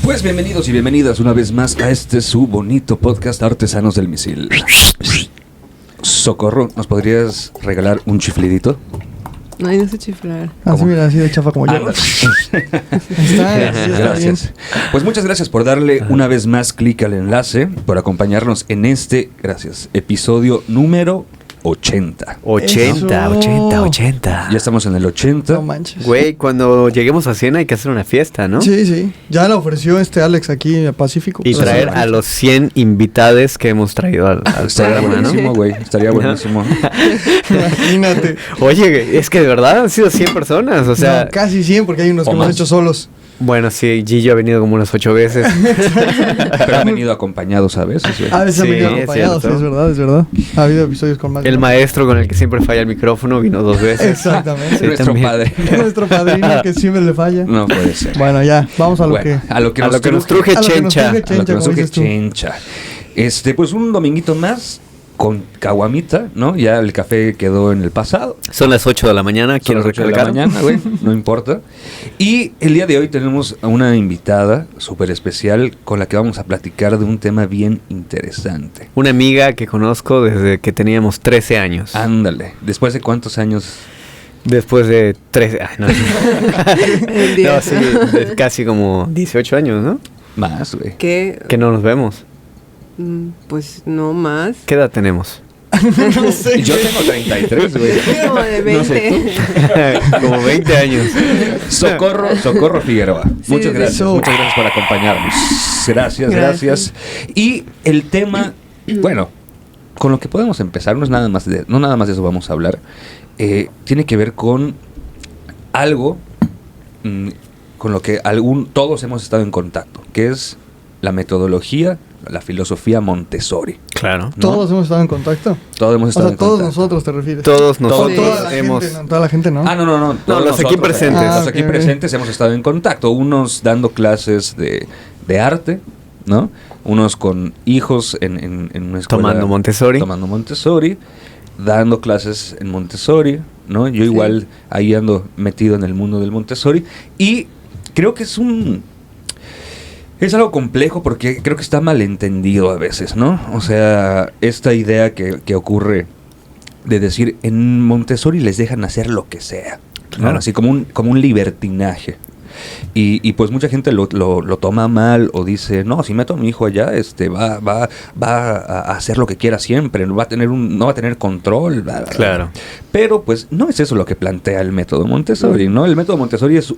Pues bienvenidos y bienvenidas una vez más a este su bonito podcast Artesanos del Misil. Socorro, ¿nos podrías regalar un chiflidito? Ay, no sé chiflar. Así, mira, así de chafa como yo. Gracias. Pues muchas gracias por darle una vez más clic al enlace, por acompañarnos en este, episodio número 80. 80. Ya estamos en el 80. No manches. Güey, cuando lleguemos a 100 hay que hacer una fiesta, ¿no? Sí. Ya la ofreció Alex aquí en Pacífico. Y traer a los 100 invitados que hemos traído al Estaría programa, ¿no? buenísimo, güey. Estaría buenísimo. Imagínate. Oye, es que de verdad han sido 100 personas, o sea... No, casi 100 porque hay unos que hemos hecho solos. Bueno, sí, Gillo ha venido como unas 8 veces. Pero han venido acompañados a veces, güey. A veces han venido Sí, acompañados, es es verdad. Ha habido episodios con más. El maestro con el que siempre falla el micrófono vino 2 veces. Exactamente. Sí, Nuestro también. padre. Nuestro padrino que siempre le falla. No puede ser. Bueno, ya, vamos a lo que... A lo que A lo que nos truje a lo que nos Chencha. truje A lo que nos como truje dices tú. Chencha. Pues un dominguito más con caguamita, ¿no? Ya el café quedó en el pasado. Son las 8 de la mañana, Son quiero las 8 de la recalcar. mañana, güey, no importa. Y el día de hoy tenemos a una invitada súper especial con la que vamos a platicar de un tema bien interesante. Una amiga que conozco desde que teníamos 13 años. Ándale, ¿después de cuántos años? Después de 13... Ay, no. El No, sí, de casi como 18 años, ¿no? Más, güey. ¿Qué? Que no nos vemos. Pues no más. ¿Qué edad tenemos? No sé. Yo tengo 33, güey. Como de 20. No sé Como 20 años. Socorro Figueroa. Sí, Muchas sí. gracias, muchas gracias por acompañarnos. Gracias. Y el tema, bueno, con lo que podemos empezar, no nada más de eso vamos a hablar. Tiene que ver con algo con lo que todos hemos estado en contacto, que es la metodología, la filosofía Montessori. Claro. ¿no? Todos hemos estado en contacto. Todos hemos O estado sea, en todos contacto. nosotros te refieres. Todos nosotros Toda la hemos... gente, no, toda la gente, ¿no? Ah, no. Todos los aquí nosotros, presentes. Los aquí ok. presentes hemos estado en contacto. Unos dando clases de arte, ¿no? Unos con hijos en una escuela. Tomando Montessori. Dando clases en Montessori, ¿no? Yo igual ahí ando metido en el mundo del Montessori. Y creo que es algo complejo porque creo que está malentendido a veces, ¿no? O sea, esta idea que ocurre de decir, en Montessori les dejan hacer lo que sea, ¿no? Claro. Así como un libertinaje. Y pues mucha gente lo toma mal o dice, no, si meto a mi hijo allá, va a hacer lo que quiera siempre, no va a tener control, bla, bla, bla. Claro. Pero pues no es eso lo que plantea el método Montessori, ¿no? El método Montessori es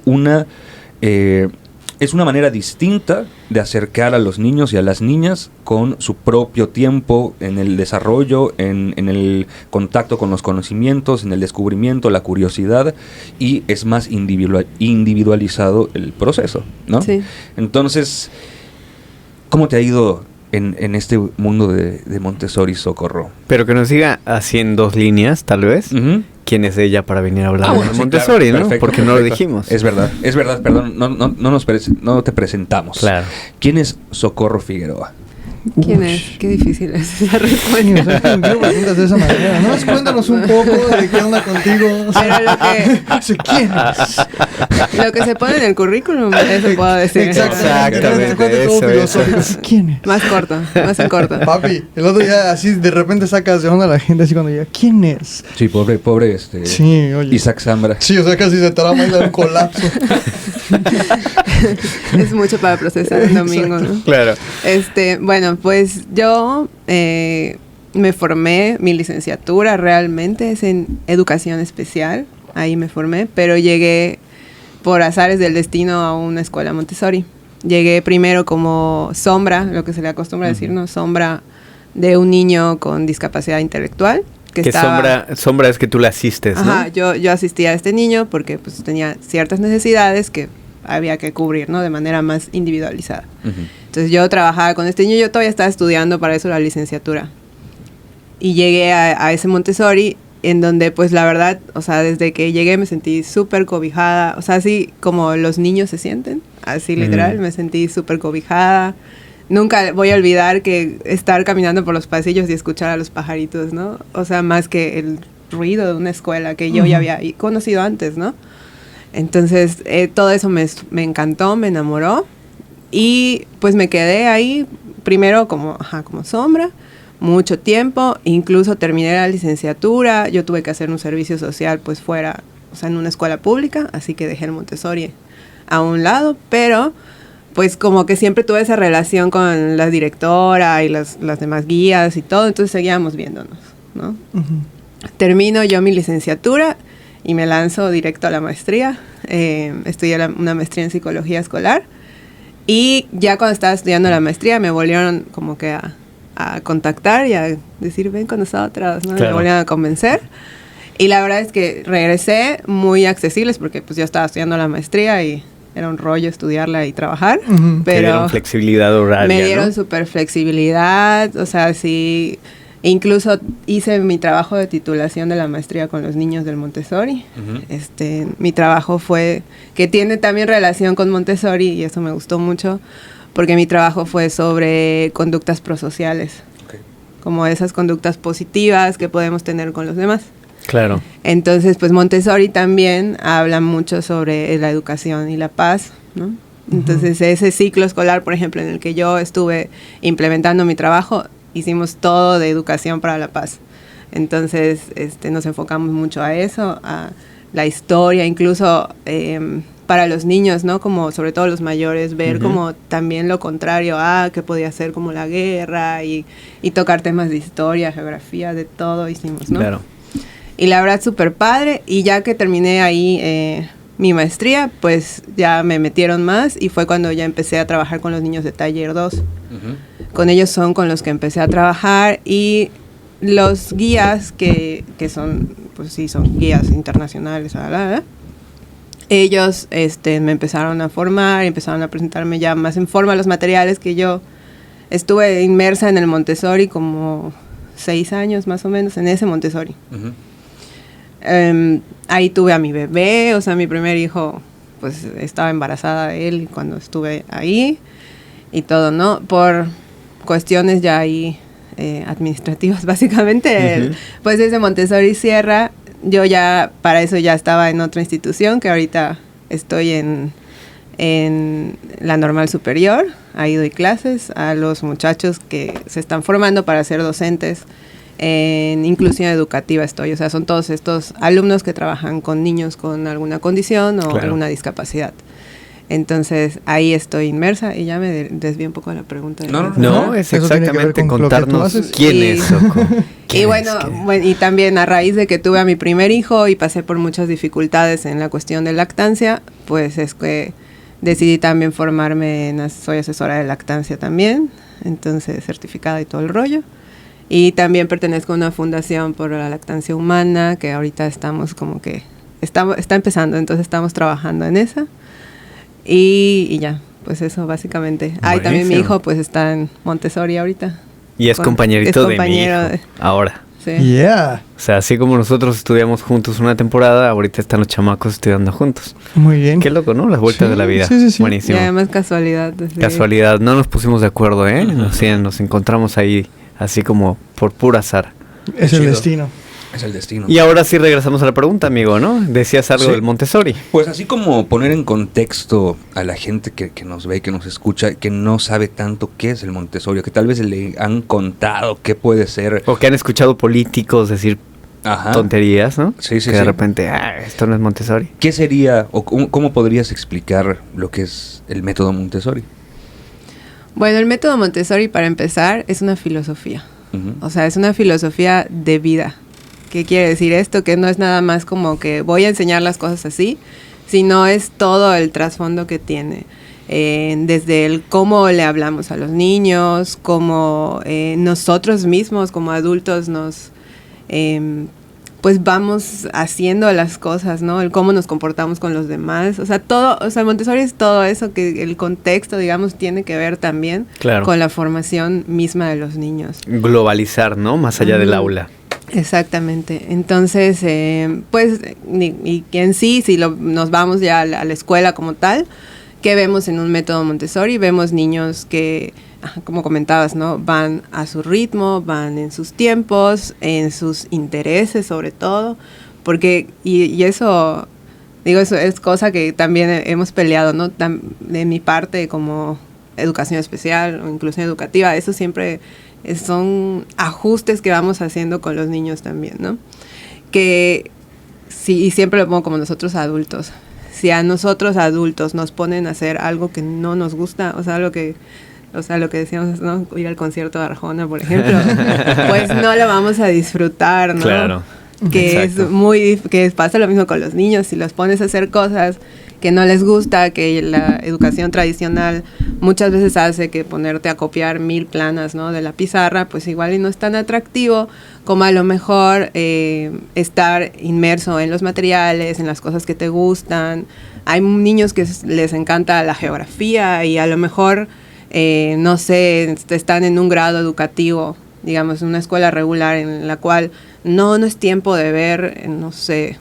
una manera distinta de acercar a los niños y a las niñas con su propio tiempo en el desarrollo, en el contacto con los conocimientos, en el descubrimiento, la curiosidad, y es más individualizado el proceso, ¿no? Sí. Entonces, ¿cómo te ha ido en este mundo de Montessori, Socorro? Pero que nos diga así en 2 líneas, tal vez. Ujú. ¿Quién es ella para venir a hablar de Bueno, sí, Montessori, claro, no? perfecto, Porque no lo perfecto. dijimos. Es verdad, perdón, no te presentamos. Claro. ¿Quién es Socorro Figueroa? ¿Quién Uy. es? Qué difícil es esa Sí, o respuesta. sea, ¿por qué lo preguntas de esa manera? ¿No? Cuéntanos un poco de qué onda contigo. Pero ¿Quién es? lo que se pone en el currículum, eso puedo decir. Exactamente, Cuéntame todo eso. filosófico. ¿Quién es? Más corto, más en corto. Papi, el otro día así de repente sacas de onda a la gente así cuando llega, ¿quién es? Sí, pobre Sí, oye. Isaac Zambra. Sí, o sea, casi se te va a bailar un colapso. Es mucho para procesar el domingo, ¿no? Claro. Bueno, pues yo me formé, mi licenciatura realmente es en educación especial, ahí me formé, pero llegué por azares del destino a una escuela Montessori. Llegué primero como sombra, lo que se le acostumbra a decir, ¿no? Sombra de un niño con discapacidad intelectual. Que sombra es que tú le asistes, ¿no? Ajá, yo asistí a este niño porque pues tenía ciertas necesidades que había que cubrir, ¿no? De manera más individualizada. Ujú. Entonces yo trabajaba con este niño, yo todavía estaba estudiando para eso la licenciatura. Y llegué a ese Montessori en donde pues la verdad, o sea, desde que llegué me sentí súper cobijada, o sea, así como los niños se sienten, así literal, me sentí súper cobijada. Nunca voy a olvidar que estar caminando por los pasillos y escuchar a los pajaritos, ¿no? O sea, más que el ruido de una escuela que yo ya había conocido antes, ¿no? Entonces, todo eso me encantó, me enamoró. Y pues me quedé ahí, primero como sombra, mucho tiempo. Incluso terminé la licenciatura. Yo tuve que hacer un servicio social pues fuera, o sea, en una escuela pública. Así que dejé el Montessori a un lado. Pero pues como que siempre tuve esa relación con la directora y las demás guías y todo. Entonces seguíamos viéndonos, ¿no? Termino yo mi licenciatura y me lanzo directo a la maestría. Estudié una maestría en psicología escolar. Y ya cuando estaba estudiando la maestría me volvieron como que a contactar y a decir, ven con nosotros, ¿no? Claro. Me volvieron a convencer. Y la verdad es que regresé muy accesibles porque pues yo estaba estudiando la maestría y era un rollo estudiarla y trabajar. Ujú. Te Pero dieron flexibilidad horaria, me dieron ¿no? súper flexibilidad, o sea, sí. Incluso hice mi trabajo de titulación de la maestría con los niños del Montessori. Mi trabajo fue, que tiene también relación con Montessori, y eso me gustó mucho, porque mi trabajo fue sobre conductas prosociales, como esas conductas positivas que podemos tener con los demás. Claro. Entonces, pues Montessori también habla mucho sobre la educación y la paz, ¿no? Entonces, ese ciclo escolar, por ejemplo, en el que yo estuve implementando mi trabajo, hicimos todo de educación para la paz. Entonces, nos enfocamos mucho a eso, a la historia, incluso para los niños, ¿no? Como sobre todo los mayores, ver como también lo contrario a que podía ser como la guerra y tocar temas de historia, geografía, de todo hicimos, ¿no? Claro. Y la verdad, súper padre. Y ya que terminé ahí mi maestría, pues ya me metieron más y fue cuando ya empecé a trabajar con los niños de Taller 2. Con ellos son con los que empecé a trabajar y los guías que son, pues sí, son guías internacionales, ellos me empezaron a formar, empezaron a presentarme ya más en forma los materiales que yo estuve inmersa en el Montessori como 6 años más o menos en ese Montessori. Ahí tuve a mi bebé, o sea, mi primer hijo, pues estaba embarazada de él cuando estuve ahí y todo, ¿no? Por cuestiones ya ahí administrativas, básicamente, pues ese Montessori cierra. Yo ya, para eso ya estaba en otra institución, que ahorita estoy en la Normal Superior. Ahí doy clases a los muchachos que se están formando para ser docentes. En inclusión educativa estoy, o sea, son todos estos alumnos que trabajan con niños con alguna condición o alguna discapacidad. Entonces, ahí estoy inmersa y ya me desvié un poco de la pregunta. No, es Eso tiene que ver exactamente con lo que tú contarnos haces. quién es Soko. Y bueno, y también a raíz de que tuve a mi primer hijo y pasé por muchas dificultades en la cuestión de lactancia, pues es que decidí también formarme, soy asesora de lactancia también, entonces certificada y todo el rollo. Y también pertenezco a una fundación por la lactancia humana, que ahorita estamos como que, está empezando, entonces estamos trabajando en esa. Y ya, pues eso básicamente. Ah, y también mi hijo pues está en Montessori ahorita. Y es compañerito de mi hijo, ahora. Sí. Yeah. O sea, así como nosotros estudiamos juntos una temporada, ahorita están los chamacos estudiando juntos. Muy bien. Qué loco, ¿no? Las vueltas de la vida. Sí. Y Buenísimo. además casualidad. Sí. Casualidad, no nos pusimos de acuerdo, ¿eh? Nos encontramos ahí así como por puro azar. Es el destino. Es el destino. Y ahora sí regresamos a la pregunta, amigo, ¿no? Decías algo del Montessori. Pues así como poner en contexto a la gente que nos ve, que nos escucha, que no sabe tanto qué es el Montessori, que tal vez le han contado qué puede ser. O que han escuchado políticos decir tonterías, ¿no? Sí, que de repente, esto no es Montessori. ¿Qué sería o cómo podrías explicar lo que es el método Montessori? Bueno, el método Montessori, para empezar, es una filosofía. O sea, es una filosofía de vida. ¿Qué quiere decir esto? Que no es nada más como que voy a enseñar las cosas así, sino es todo el trasfondo que tiene. Desde el cómo le hablamos a los niños, cómo nosotros mismos como adultos pues vamos haciendo las cosas, ¿no? El cómo nos comportamos con los demás. O sea, todo, o sea, Montessori es todo eso que el contexto, digamos, tiene que ver también con la formación misma de los niños. Globalizar, ¿no? Más allá del aula. Exactamente. Entonces, pues, y en sí, si nos vamos ya a la escuela como tal, ¿qué vemos en un método Montessori? Vemos niños que como comentabas, ¿no? Van a su ritmo, van en sus tiempos, en sus intereses sobre todo, porque, y eso, digo, eso es cosa que también hemos peleado, ¿no? De mi parte como educación especial o inclusión educativa, eso siempre son ajustes que vamos haciendo con los niños también, ¿no? Que sí, y siempre lo pongo como nosotros adultos. Si a nosotros adultos nos ponen a hacer algo que no nos gusta, o sea, lo que decíamos, ¿no? Ir al concierto de Arjona, por ejemplo, pues no lo vamos a disfrutar, ¿no? Claro. Que Exacto. que pasa lo mismo con los niños. Si los pones a hacer cosas que no les gusta, que la educación tradicional muchas veces hace que ponerte a copiar 1000 planas, ¿no? De la pizarra, pues igual y no es tan atractivo como a lo mejor estar inmerso en los materiales, en las cosas que te gustan. Hay niños que les encanta la geografía y a lo mejor, no sé, están en un grado educativo, digamos, en una escuela regular en la cual no es tiempo de ver, no sé,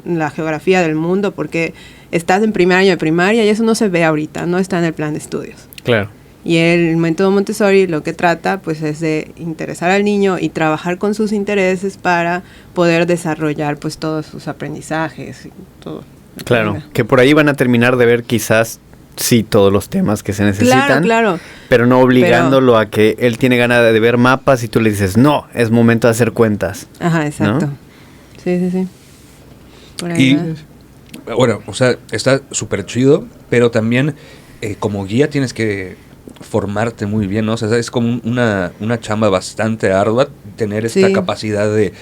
la geografía del mundo porque estás en primer año de primaria y eso no se ve ahorita, no está en el plan de estudios. Claro. Y el método Montessori lo que trata pues es de interesar al niño y trabajar con sus intereses para poder desarrollar pues todos sus aprendizajes y todo. Claro, que por ahí van a terminar de ver quizás sí todos los temas que se necesitan, Claro. pero no obligándolo a que él tiene ganas de ver mapas y tú le dices, no, es momento de hacer cuentas. Ajá, exacto. ¿No? Sí. Por ahí Y va. bueno, o sea, está súper chido, pero también como guía tienes que formarte muy bien, ¿no? O sea, es como una chamba bastante ardua tener esta Sí. capacidad de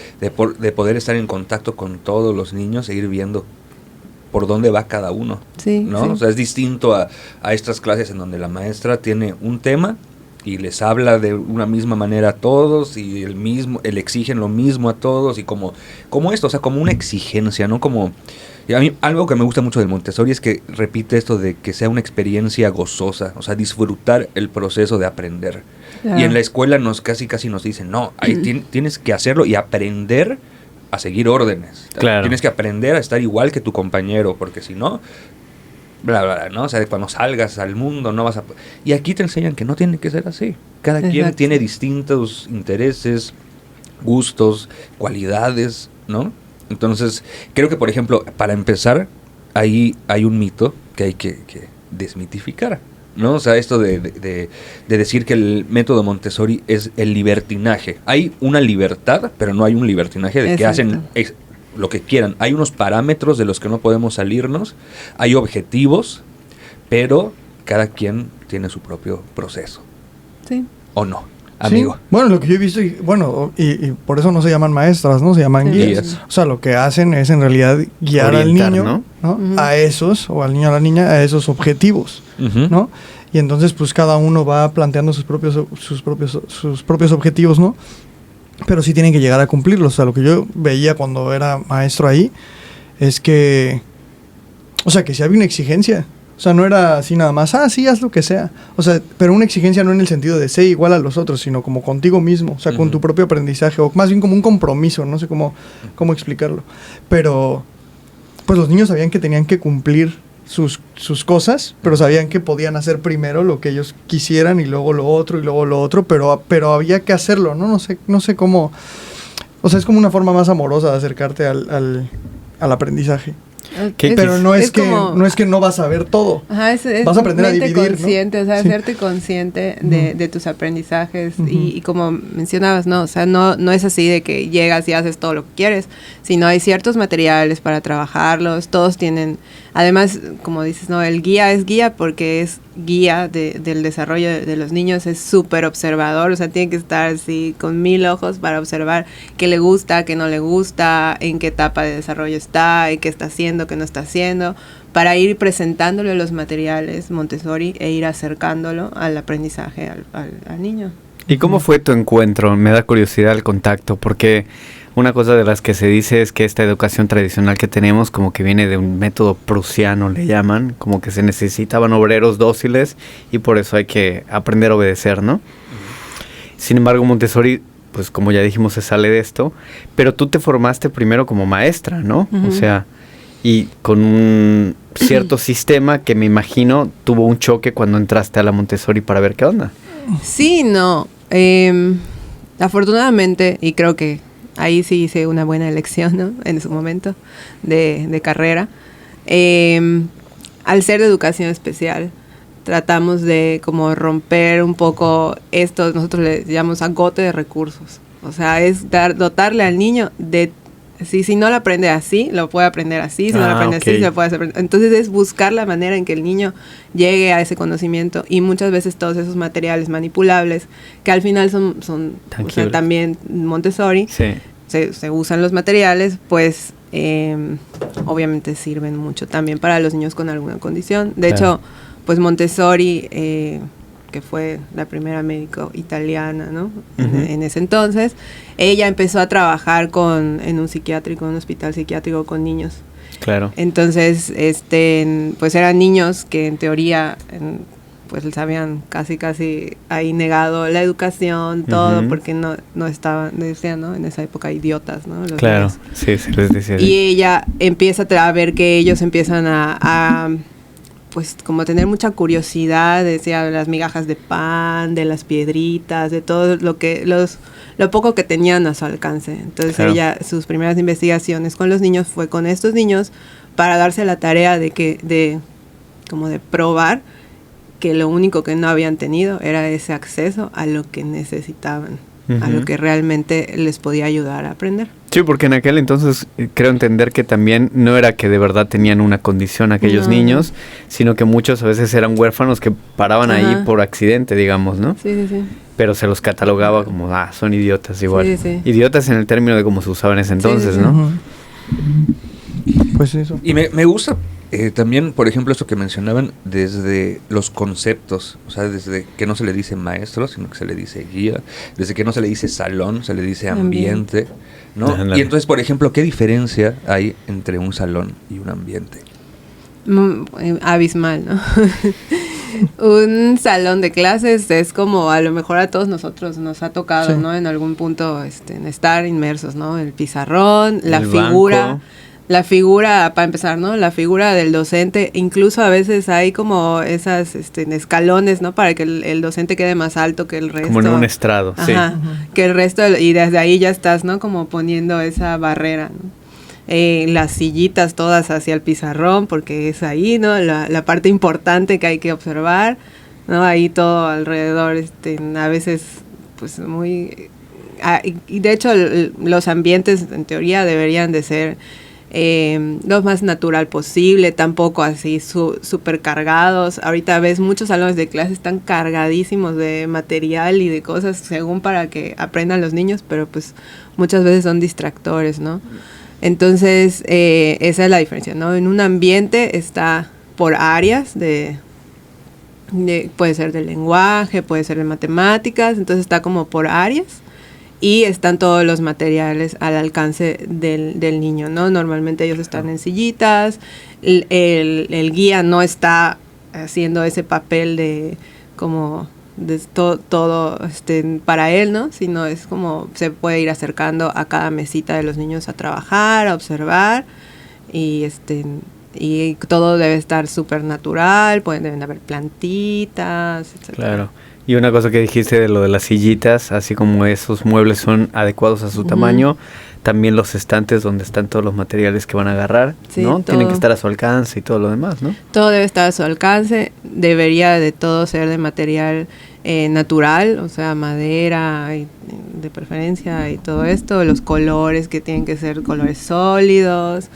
poder estar en contacto con todos los niños e ir viendo por dónde va cada uno, Sí, ¿no? sí. O sea, es distinto a estas clases en donde la maestra tiene un tema y les habla de una misma manera a todos y le exigen lo mismo a todos y como esto, o sea, como una exigencia, ¿no? Como, y a mí algo que me gusta mucho del Montessori es que repite esto de que sea una experiencia gozosa, o sea, disfrutar el proceso de aprender. Claro. Y en la escuela casi nos dicen, no, ahí tienes que hacerlo y aprender a seguir órdenes. Claro. Tienes que aprender a estar igual que tu compañero, porque si no, bla, bla, bla, ¿no? O sea, cuando salgas al mundo no vas a... Y aquí te enseñan que no tiene que ser así. Cada quien Exacto. tiene distintos intereses, gustos, cualidades, ¿no? Entonces, creo que, por ejemplo, para empezar, ahí hay un mito que hay que desmitificar, ¿no? O sea, esto de decir que el método Montessori es el libertinaje. Hay una libertad, pero no hay un libertinaje de que Exacto. hacen lo que quieran. Hay unos parámetros de los que no podemos salirnos, hay objetivos, pero cada quien tiene su propio proceso, Sí. ¿o no, amigo? Sí. Bueno, lo que yo he visto, y por eso no se llaman maestras, ¿no? Se llaman Sí. guías. O sea, lo que hacen es en realidad guiar Orientar, al niño, ¿no? Ujú. A esos, o al niño o a la niña, a esos objetivos, Ujú. ¿no? Y entonces, pues cada uno va planteando sus propios objetivos, ¿no? Pero sí tienen que llegar a cumplirlos. O sea, lo que yo veía cuando era maestro ahí es que, o sea, que sí había una exigencia. O sea, no era así nada más, sí, haz lo que sea. O sea, pero una exigencia no en el sentido de ser igual a los otros, sino como contigo mismo, o sea, con Ujú. tu propio aprendizaje, o más bien como un compromiso, no sé cómo explicarlo. Pero, pues los niños sabían que tenían que cumplir sus cosas, pero sabían que podían hacer primero lo que ellos quisieran y luego lo otro y luego lo otro, pero había que hacerlo, ¿no? No sé cómo... O sea, es como una forma más amorosa de acercarte al aprendizaje. Pero no es que no vas a ver todo. Ajá, es vas a aprender a mente dividir, ¿no? consciente, o sea, Sí. hacerte consciente de tus aprendizajes Ujú. y como mencionabas, ¿no? O sea, no es así de que llegas y haces todo lo que quieres, sino hay ciertos materiales para trabajarlos, todos tienen, además, como dices, ¿no? El guía es guía porque es guía del desarrollo de los niños, es súper observador, o sea, tiene que estar así con 1000 ojos para observar qué le gusta, qué no le gusta, en qué etapa de desarrollo está, y qué está haciendo, qué no está haciendo, para ir presentándole los materiales Montessori e ir acercándolo al aprendizaje al niño. ¿Y cómo fue tu encuentro? Me da curiosidad el contacto, porque una cosa de las que se dice es que esta educación tradicional que tenemos como que viene de un método prusiano, le llaman, como que se necesitaban obreros dóciles y por eso hay que aprender a obedecer, ¿no? Sin embargo, Montessori, pues como ya dijimos, se sale de esto, pero tú te formaste primero como maestra, ¿no? Ujú. O sea, y con un cierto sistema que me imagino tuvo un choque cuando entraste a la Montessori para ver qué onda. Sí, no. Afortunadamente, y creo que ahí sí hice una buena elección, ¿no? En su momento de carrera. Al ser de educación especial, tratamos de como romper un poco esto, nosotros le llamamos agote de recursos. O sea, es dotarle al niño de... Si no lo aprende así, lo puede aprender así. Si no lo aprende así, lo puede aprender. Entonces es buscar la manera en que el niño llegue a ese conocimiento. Y muchas veces todos esos materiales manipulables, que al final son o sea, también Montessori, Sí. se usan los materiales, pues obviamente sirven mucho también para los niños con alguna condición. De hecho, pues Montessori, que fue la primera médico italiana, ¿no? En ese entonces, ella empezó a trabajar en un hospital psiquiátrico con niños. Claro. Entonces, pues eran niños que en teoría, pues les habían casi ahí negado la educación, todo, porque no estaban, decían, ¿no? En esa época idiotas, ¿no? Los Claro, niños. sí, se les decía. Y ella empieza a ver que ellos empiezan a pues como tener mucha curiosidad, decía, de las migajas de pan, de las piedritas, de todo lo poco que tenían a su alcance. Entonces ella, sus primeras investigaciones con los niños fue con estos niños para darse la tarea de probar que lo único que no habían tenido era ese acceso a lo que necesitaban, a lo que realmente les podía ayudar a aprender. Sí, porque en aquel entonces creo entender que también no era que de verdad tenían una condición aquellos niños, sino que muchos a veces eran huérfanos que paraban ahí por accidente, digamos, ¿no? Sí. Pero se los catalogaba como, son idiotas igual. Sí. Idiotas en el término de cómo se usaba en ese entonces, ¿no? Pues eso. Y me gusta también, por ejemplo, esto que mencionaban desde los conceptos, o sea, desde que no se le dice maestro, sino que se le dice guía, desde que no se le dice salón, se le dice ambiente, ¿no? Ándale. Y entonces, por ejemplo, ¿qué diferencia hay entre un salón y un ambiente? Abismal, ¿no? Un salón de clases es como a lo mejor a todos nosotros nos ha tocado, ¿no? En algún punto en estar inmersos, ¿no? El pizarrón, la figura... banco. La figura, para empezar, ¿no? La figura del docente, incluso a veces hay como esas escalones, ¿no? Para que el docente quede más alto que el resto. Como en un estrado, Ajá, que el resto, y desde ahí ya estás, ¿no? Como poniendo esa barrera, ¿no? Las sillitas todas hacia el pizarrón, porque es ahí, ¿no? La parte importante que hay que observar, ¿no? Ahí todo alrededor, a veces, pues muy... y de hecho, los ambientes, en teoría, deberían de ser... lo más natural posible, tampoco así súper cargados. Ahorita ves muchos salones de clase están cargadísimos de material y de cosas según para que aprendan los niños, pero pues muchas veces son distractores, ¿no? Entonces esa es la diferencia, ¿no? En un ambiente está por áreas puede ser del lenguaje, puede ser de matemáticas, entonces está como por áreas. Y están todos los materiales al alcance del niño, ¿no? Normalmente ellos están en sillitas, el guía no está haciendo ese papel de como de todo para él, ¿no? Sino es como se puede ir acercando a cada mesita de los niños a trabajar, a observar y y todo debe estar súper natural, deben haber plantitas, etc. Claro. Y una cosa que dijiste de lo de las sillitas, así como esos muebles son adecuados a su tamaño, también los estantes donde están todos los materiales que van a agarrar, sí, ¿no? Todo. Tienen que estar a su alcance y todo lo demás, ¿no? Todo debe estar a su alcance, debería de todo ser de material natural, o sea, madera de preferencia y todo esto, los colores que tienen que ser colores sólidos,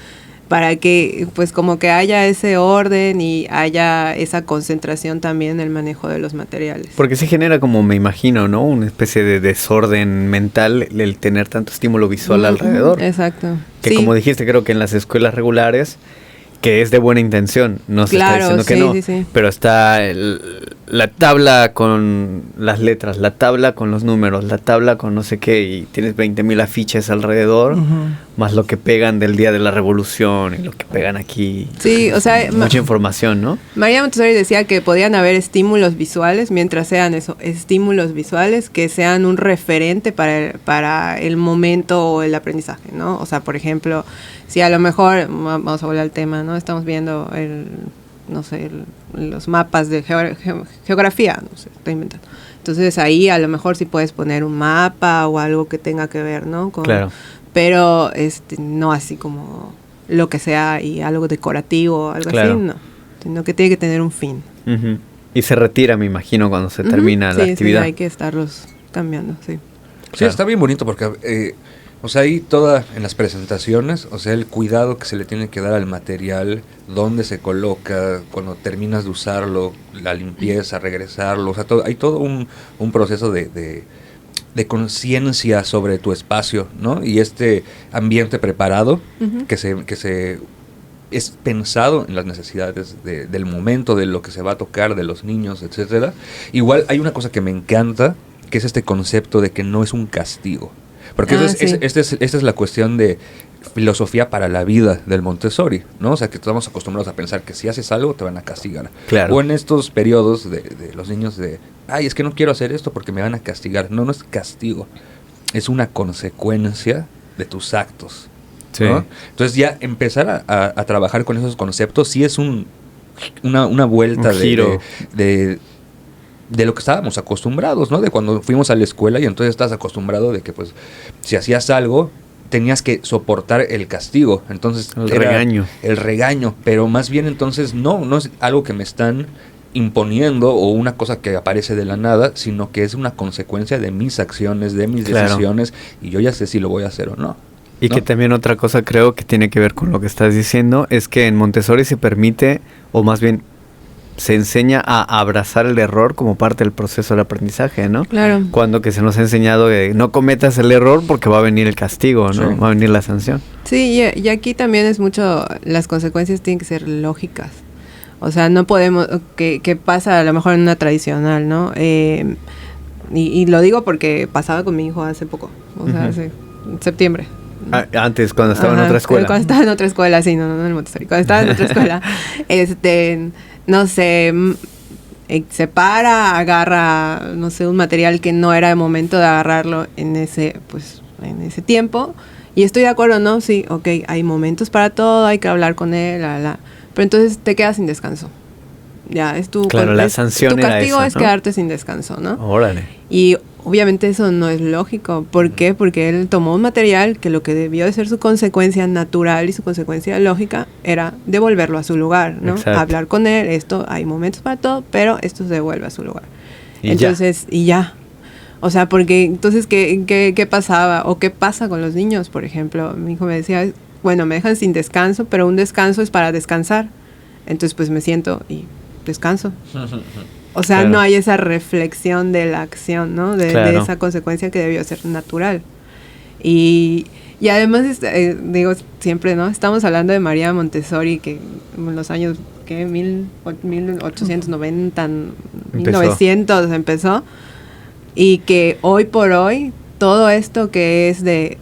para que pues como que haya ese orden y haya esa concentración también en el manejo de los materiales. Porque sí genera como, me imagino, ¿no? Una especie de desorden mental el tener tanto estímulo visual alrededor. Exacto. Que sí. como dijiste, creo que en las escuelas regulares, que es de buena intención, no se está diciendo que no, sí. pero está la tabla con las letras, la tabla con los números, la tabla con no sé qué, y tienes 20,000 afiches alrededor, más lo que pegan del Día de la Revolución y lo que pegan aquí. Sí, o sea... Mucha información, ¿no? María Montessori decía que podían haber estímulos visuales, mientras sean estímulos visuales que sean un referente para el momento o el aprendizaje, ¿no? O sea, por ejemplo, si a lo mejor, vamos a volver al tema, ¿no? Estamos viendo los mapas de geografía, no sé, estoy inventando. Entonces ahí a lo mejor sí puedes poner un mapa o algo que tenga que ver, ¿no? Claro. Pero no así como lo que sea y algo decorativo o algo Claro. así, no. Sino que tiene que tener un fin. Ujú. Y se retira, me imagino, cuando se termina la Sí, actividad. sí, hay que estarlos cambiando, sí. Sí, Claro. está bien bonito porque, o sea, ahí toda en las presentaciones, o sea, el cuidado que se le tiene que dar al material, dónde se coloca, cuando terminas de usarlo, la limpieza, regresarlo, o sea, hay todo un proceso de conciencia sobre tu espacio, ¿no? Y este ambiente preparado Ujú. que se es pensado en las necesidades del momento, de lo que se va a tocar, de los niños, etcétera. Igual hay una cosa que me encanta, que es este concepto de que no es un castigo. Porque Sí. esta es la cuestión de filosofía para la vida del Montessori, ¿no? O sea, que estamos acostumbrados a pensar que si haces algo te van a castigar. Claro. O en estos periodos de los niños ay, es que no quiero hacer esto porque me van a castigar. No, no es castigo. Es una consecuencia de tus actos. Sí. ¿no? Entonces ya empezar a trabajar con esos conceptos sí es una vuelta Un giro. de lo que estábamos acostumbrados, ¿no? De cuando fuimos a la escuela y entonces estás acostumbrado de que pues si hacías algo tenías que soportar el castigo. Entonces El era regaño. el regaño, pero más bien entonces no es algo que me están imponiendo o una cosa que aparece de la nada, sino que es una consecuencia de mis acciones, de mis Claro. decisiones y yo ya sé si lo voy a hacer o no. Y ¿no? que también otra cosa creo que tiene que ver con lo que estás diciendo es que en Montessori se permite, o más bien se enseña a abrazar el error como parte del proceso del aprendizaje, ¿no? Claro. Cuando que se nos ha enseñado de no cometas el error porque va a venir el castigo, ¿no? Sí. Va a venir la sanción. Sí, y aquí también es mucho, las consecuencias tienen que ser lógicas. O sea, no podemos, que pasa a lo mejor en una tradicional, ¿no? Y lo digo porque pasaba con mi hijo hace poco, o sea, Ujú. hace en septiembre. Antes, cuando estaba en Ajá, otra escuela. Cuando estaba en otra escuela, sí, no en el Montessori. Cuando estaba en otra escuela, no sé, se para, agarra, no sé, un material que no era el momento de agarrarlo en ese tiempo. Y estoy de acuerdo, ¿no? Sí, ok, hay momentos para todo, hay que hablar con él, pero entonces te quedas sin descanso. Ya, es tu, Claro, la sanción tu era castigo esa, es ¿no? quedarte sin descanso, ¿no? Órale. Y obviamente eso no es lógico. ¿Por qué? Porque él tomó un material que lo que debió de ser su consecuencia natural y su consecuencia lógica era devolverlo a su lugar, ¿no? Exacto. Hablar con él, hay momentos para todo, pero esto se devuelve a su lugar. Y Entonces, y ya. O sea, porque entonces, ¿qué pasaba? ¿O qué pasa con los niños, por ejemplo? Mi hijo me decía, bueno, me dejan sin descanso, pero un descanso es para descansar. Entonces, pues me siento y descanso. O sea, Claro. no hay esa reflexión de la acción, ¿no? De Claro. esa consecuencia que debió ser natural. Y además, digo, siempre, ¿no? Estamos hablando de María Montessori, que en los años, ¿qué? 1890, 1900 empezó. Y que hoy por hoy, todo esto que es de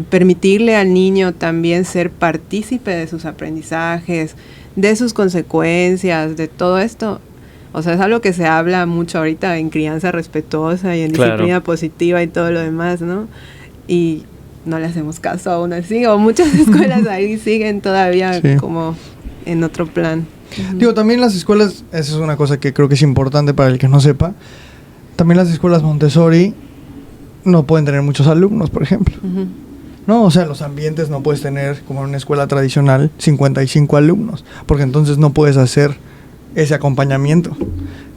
permitirle al niño también ser partícipe de sus aprendizajes, de sus consecuencias, de todo esto. O sea, es algo que se habla mucho ahorita en crianza respetuosa y en Claro. disciplina positiva y todo lo demás, ¿no? Y no le hacemos caso aún así, o muchas escuelas ahí siguen todavía Sí. como en otro plan. Ujú. Digo, también las escuelas, esa es una cosa que creo que es importante para el que no sepa, también las escuelas Montessori no pueden tener muchos alumnos, por ejemplo. Ujú. No, o sea, los ambientes no puedes tener, como en una escuela tradicional, 55 alumnos, porque entonces no puedes hacer ese acompañamiento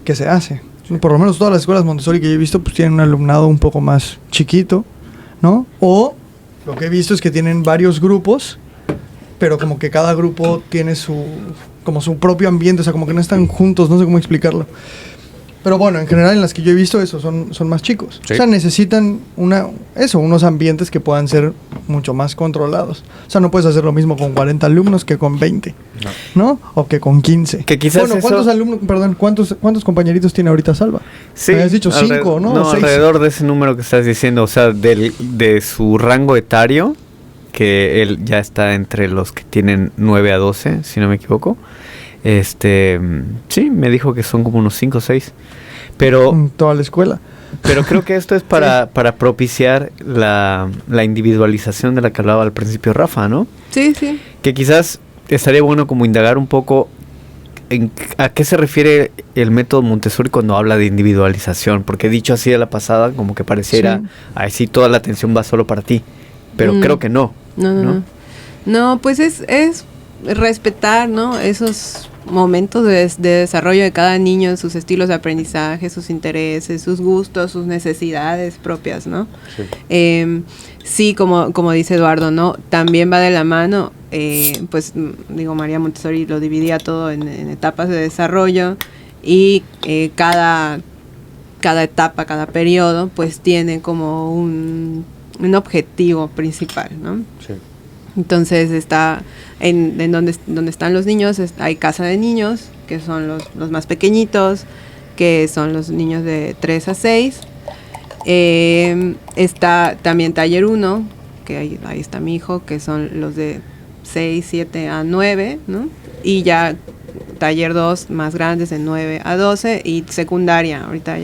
que se hace. Por lo menos todas las escuelas Montessori que yo he visto, pues tienen un alumnado un poco más chiquito, ¿no? O lo que he visto es que tienen varios grupos, pero como que cada grupo tiene su propio ambiente, o sea, como que no están juntos, no sé cómo explicarlo. Pero bueno, en general en las que yo he visto eso son más chicos. Sí. O sea, necesitan unos ambientes que puedan ser mucho más controlados. O sea, no puedes hacer lo mismo con 40 alumnos que con 20, ¿no? O que con 15. Que quizás bueno, eso- ¿cuántos alumnos, perdón, cuántos compañeritos tiene ahorita Salva? Sí, Me habías dicho 5, ¿no? No, O 6. alrededor de ese número que estás diciendo, o sea, de su rango etario, que él ya está entre los que tienen 9 a 12, si no me equivoco. Sí, me dijo que son como unos 5 o 6. Pero, En toda la escuela. pero creo que esto es para propiciar la individualización de la que hablaba al principio Rafa, ¿no? Sí, sí. Que quizás estaría bueno como indagar un poco ¿A qué se refiere el método Montessori cuando habla de individualización? Porque dicho así de la pasada, como que pareciera, ahí sí toda la atención va solo para ti. Pero creo que no. No, pues es respetar, ¿no? Esos momentos de desarrollo de cada niño, sus estilos de aprendizaje, sus intereses, sus gustos, sus necesidades propias, ¿no? Sí, como dice Eduardo, ¿no? También va de la mano, pues digo, María Montessori lo dividía todo en etapas de desarrollo y cada etapa, cada periodo, pues tiene como un objetivo principal, ¿no? Sí. Entonces está en donde están los niños, hay casa de niños, que son los más pequeñitos, que son los niños de 3 a 6. Está también taller 1, que ahí está mi hijo, que son los de 6, 7 a 9, ¿no? Y ya taller 2, más grandes, de 9 a 12, y secundaria, ahorita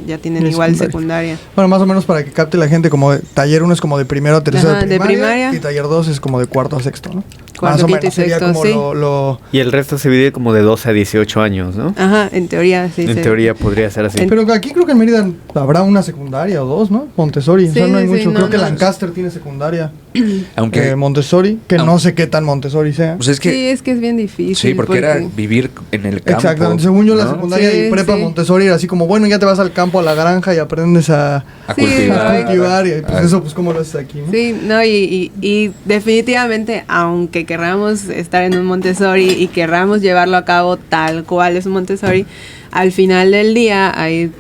ya tienen igual secundaria. Bueno, más o menos para que capte la gente, como taller 1 es como de primero a tercero de primaria, y taller 2 es como de cuarto a sexto, ¿no? Cuarto, quinto y sexto, como sí. Y el resto se divide como de 12 a 18 años, ¿no? Ajá, en teoría sí. En teoría podría ser así. Pero aquí creo que en Mérida habrá una secundaria o dos, ¿no? Montessori, o sea, no hay mucho. Creo que Lancaster tiene secundaria. Aunque Montessori, que no sé qué tan Montessori sea. Pues es que es bien difícil. Sí, porque era vivir en el campo. Exactamente, según yo la secundaria y prepa Montessori era así como, bueno, ya te vas al campo, a la granja y aprendes a cultivar. Y pues eso, pues cómo lo haces aquí, ¿no? Sí, no, y definitivamente, aunque querramos estar en un Montessori y querramos llevarlo a cabo tal cual es un Montessori, al final del día ahí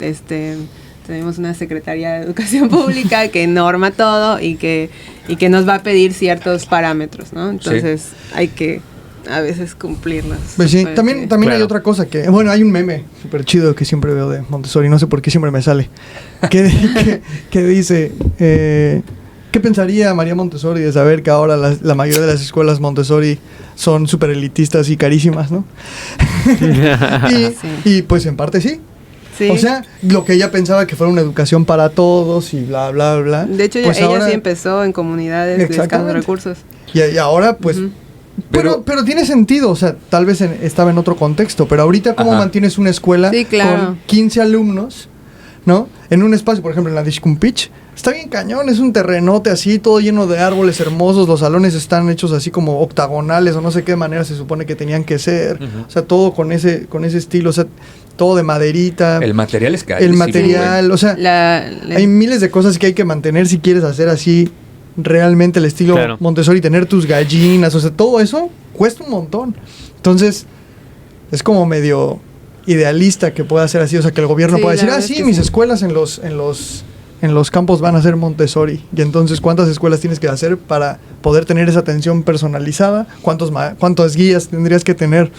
tenemos una Secretaría de Educación Pública que norma todo y que nos va a pedir ciertos parámetros, ¿no? Entonces hay que a veces cumplirlos. Pues sí, también hay otra cosa que, bueno, hay un meme súper chido que siempre veo de Montessori, no sé por qué siempre me sale, que dice, ¿qué pensaría María Montessori de saber que ahora la mayoría de las escuelas Montessori son súper elitistas y carísimas, ¿no? y pues en parte sí. Sí. O sea, lo que ella pensaba que fuera una educación para todos y bla, bla, bla. De hecho, pues ella sí empezó en comunidades de escasos recursos. Y ahora, pues... Pero tiene sentido, o sea, tal vez estaba en otro contexto, pero ahorita ¿cómo mantienes una escuela con 15 alumnos, ¿no? En un espacio, por ejemplo, en la Dishkumpich, está bien cañón, es un terrenote así, todo lleno de árboles hermosos, los salones están hechos así como octagonales o no sé qué manera se supone que tenían que ser, o sea, todo con ese estilo, o sea, todo de maderita. El material es carísimo. El material, o sea, hay miles de cosas que hay que mantener si quieres hacer así realmente el estilo Montessori, tener tus gallinas, o sea, todo eso cuesta un montón. Entonces, es como medio idealista que pueda ser así, o sea, que el gobierno pueda decir, mis escuelas en los campos van a ser Montessori. Y entonces, ¿cuántas escuelas tienes que hacer para poder tener esa atención personalizada? ¿Cuántas guías tendrías que tener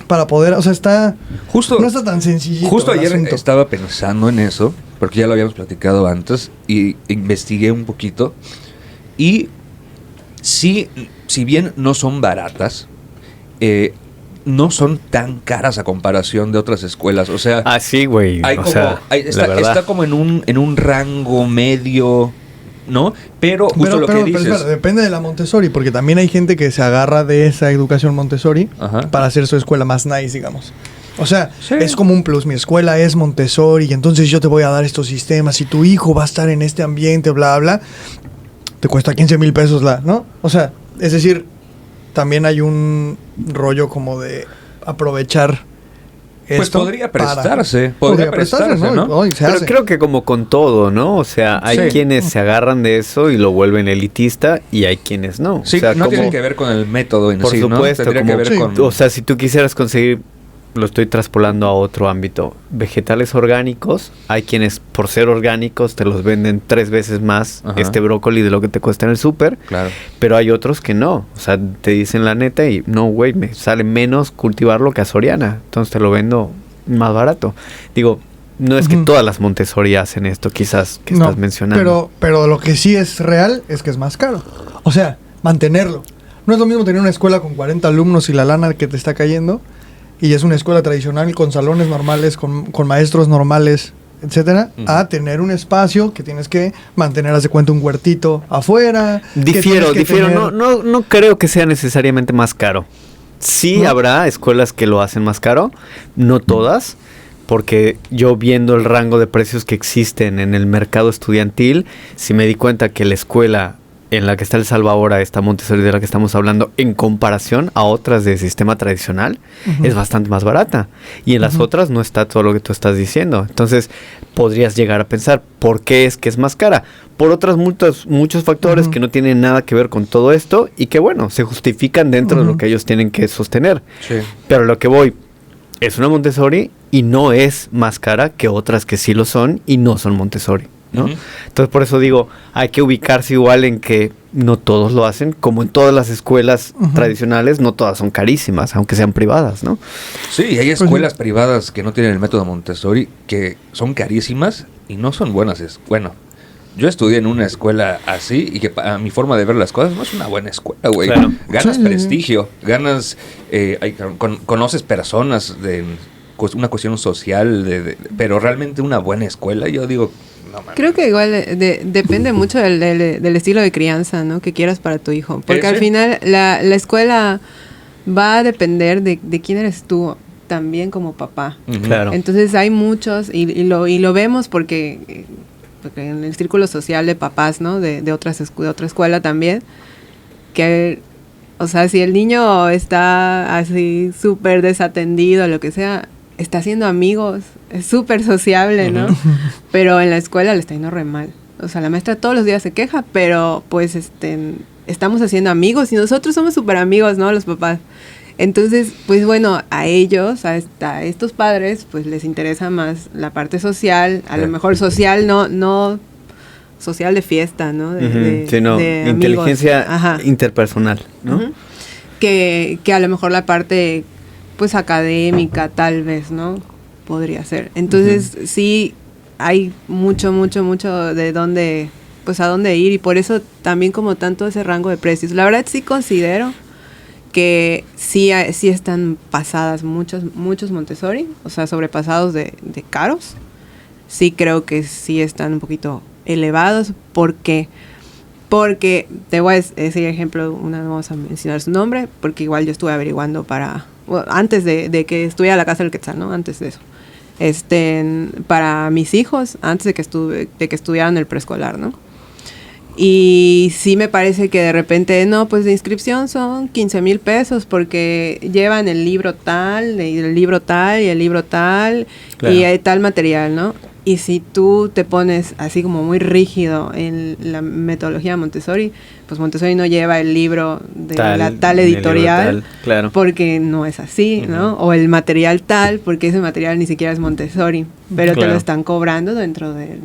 para poder, o sea, no está tan sencillito. Justo ayer estaba pensando en eso, porque ya lo habíamos platicado antes, y investigué un poquito. Y si bien no son baratas, no son tan caras a comparación de otras escuelas. O sea, sí, güey. Está como en un rango medio, ¿no? Pero lo que dices. Pero depende de la Montessori, porque también hay gente que se agarra de esa educación Montessori para hacer su escuela más nice, digamos. O sea, es como un plus. Mi escuela es Montessori y entonces yo te voy a dar estos sistemas y tu hijo va a estar en este ambiente, bla, bla. Te cuesta 15,000 pesos ¿no? O sea, es decir, también hay un rollo como de aprovechar pues esto. Podría prestarse, ¿no? Pero creo que como con todo, ¿no? O sea, hay quienes se agarran de eso y lo vuelven elitista y hay quienes no. Sí, o sea, no tiene que ver con el método en por sí, supuesto, ¿no? Tendría que ver con... O sea, si tú quisieras conseguir, lo estoy traspolando a otro ámbito, vegetales orgánicos, hay quienes por ser orgánicos te los venden 3 veces más este brócoli de lo que te cuesta en el súper, pero hay otros que no, o sea, te dicen la neta y no, güey, me sale menos cultivarlo que a Soriana, entonces te lo vendo más barato. Digo, no es que todas las Montessori hacen esto, quizás, que estás mencionando. Pero lo que sí es real es que es más caro, o sea, mantenerlo. No es lo mismo tener una escuela con 40 alumnos y la lana que te está cayendo, y es una escuela tradicional con salones normales, con maestros normales, etcétera, a tener un espacio que tienes que mantener, haz de cuenta, un huertito afuera. Difiero, no creo que sea necesariamente más caro. Sí habrá escuelas que lo hacen más caro, no todas, porque yo viendo el rango de precios que existen en el mercado estudiantil, sí me di cuenta que la escuela en la que está el Salva ahora, esta Montessori de la que estamos hablando, en comparación a otras de sistema tradicional, es bastante más barata. Y en las otras no está todo lo que tú estás diciendo. Entonces, podrías llegar a pensar, ¿por qué es que es más cara? Por otros muchos factores que no tienen nada que ver con todo esto y que, bueno, se justifican dentro de lo que ellos tienen que sostener. Sí. Pero lo que voy, es una Montessori y no es más cara que otras que sí lo son y no son Montessori, ¿no? Entonces, por eso digo, hay que ubicarse igual en que no todos lo hacen, como en todas las escuelas tradicionales, no todas son carísimas, aunque sean privadas, ¿no? Sí, hay escuelas privadas que no tienen el método Montessori, que son carísimas y no son buenas. Bueno, yo estudié en una escuela así y que a mi forma de ver las cosas no es una buena escuela, güey. Claro. Ganas prestigio, ganas, conoces personas de una cuestión social, pero realmente una buena escuela, yo digo... No, creo que igual depende mucho del estilo de crianza, ¿no? Que quieras para tu hijo. Porque al final la escuela va a depender de quién eres tú también como papá. Claro. Entonces hay muchos, y lo vemos porque en el círculo social de papás, ¿no? De otra escuela también, que, o sea, si el niño está así súper desatendido, lo que sea, está haciendo amigos, es súper sociable, ¿no? Pero en la escuela le está yendo re mal. O sea, la maestra todos los días se queja, pero pues estamos haciendo amigos y nosotros somos súper amigos, ¿no? Los papás. Entonces, pues bueno, a ellos, a estos padres, pues les interesa más la parte social, a lo mejor social, no social de fiesta, ¿no? Sino de inteligencia interpersonal, ¿no? Que a lo mejor la parte, pues académica, tal vez, ¿no? Podría ser. Entonces, sí, hay mucho de dónde, pues a dónde ir, y por eso también como tanto ese rango de precios. La verdad sí considero que sí están pasadas muchos Montessori, o sea, sobrepasados de caros. Sí creo que sí están un poquito elevados. ¿Por qué? Porque, te voy a decir ejemplo, no vamos a mencionar su nombre, porque igual yo estuve averiguando antes de que estuviera la Casa del Quetzal, ¿no? Antes de eso. Para mis hijos, antes de que estudiaran el preescolar, ¿no? Y sí me parece que de repente, no, pues de inscripción son 15,000 pesos porque llevan el libro tal, y el libro tal, y el libro tal, claro, y hay tal material, ¿no? Y si tú te pones así como muy rígido en la metodología Montessori, pues Montessori no lleva el libro de la tal editorial, claro, porque no es así, ¿no? O el material tal, porque ese material ni siquiera es Montessori, pero te lo están cobrando dentro del...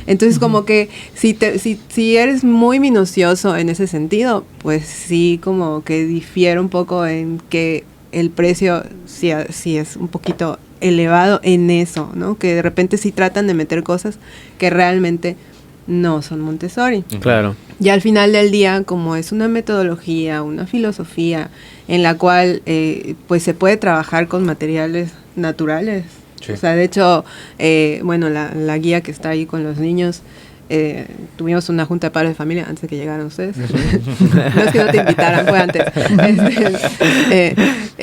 Entonces, como que si eres muy minucioso en ese sentido, pues sí, como que difiere un poco en que el precio sí es un poquito elevado en eso, ¿no? Que de repente sí tratan de meter cosas que realmente no son Montessori. Claro. Y al final del día, como es una metodología, una filosofía en la cual pues se puede trabajar con materiales naturales. Sí. O sea, de hecho, bueno, la guía que está ahí con los niños, tuvimos una junta de padres de familia antes de que llegaran ustedes. No es que no te invitaran, fue antes.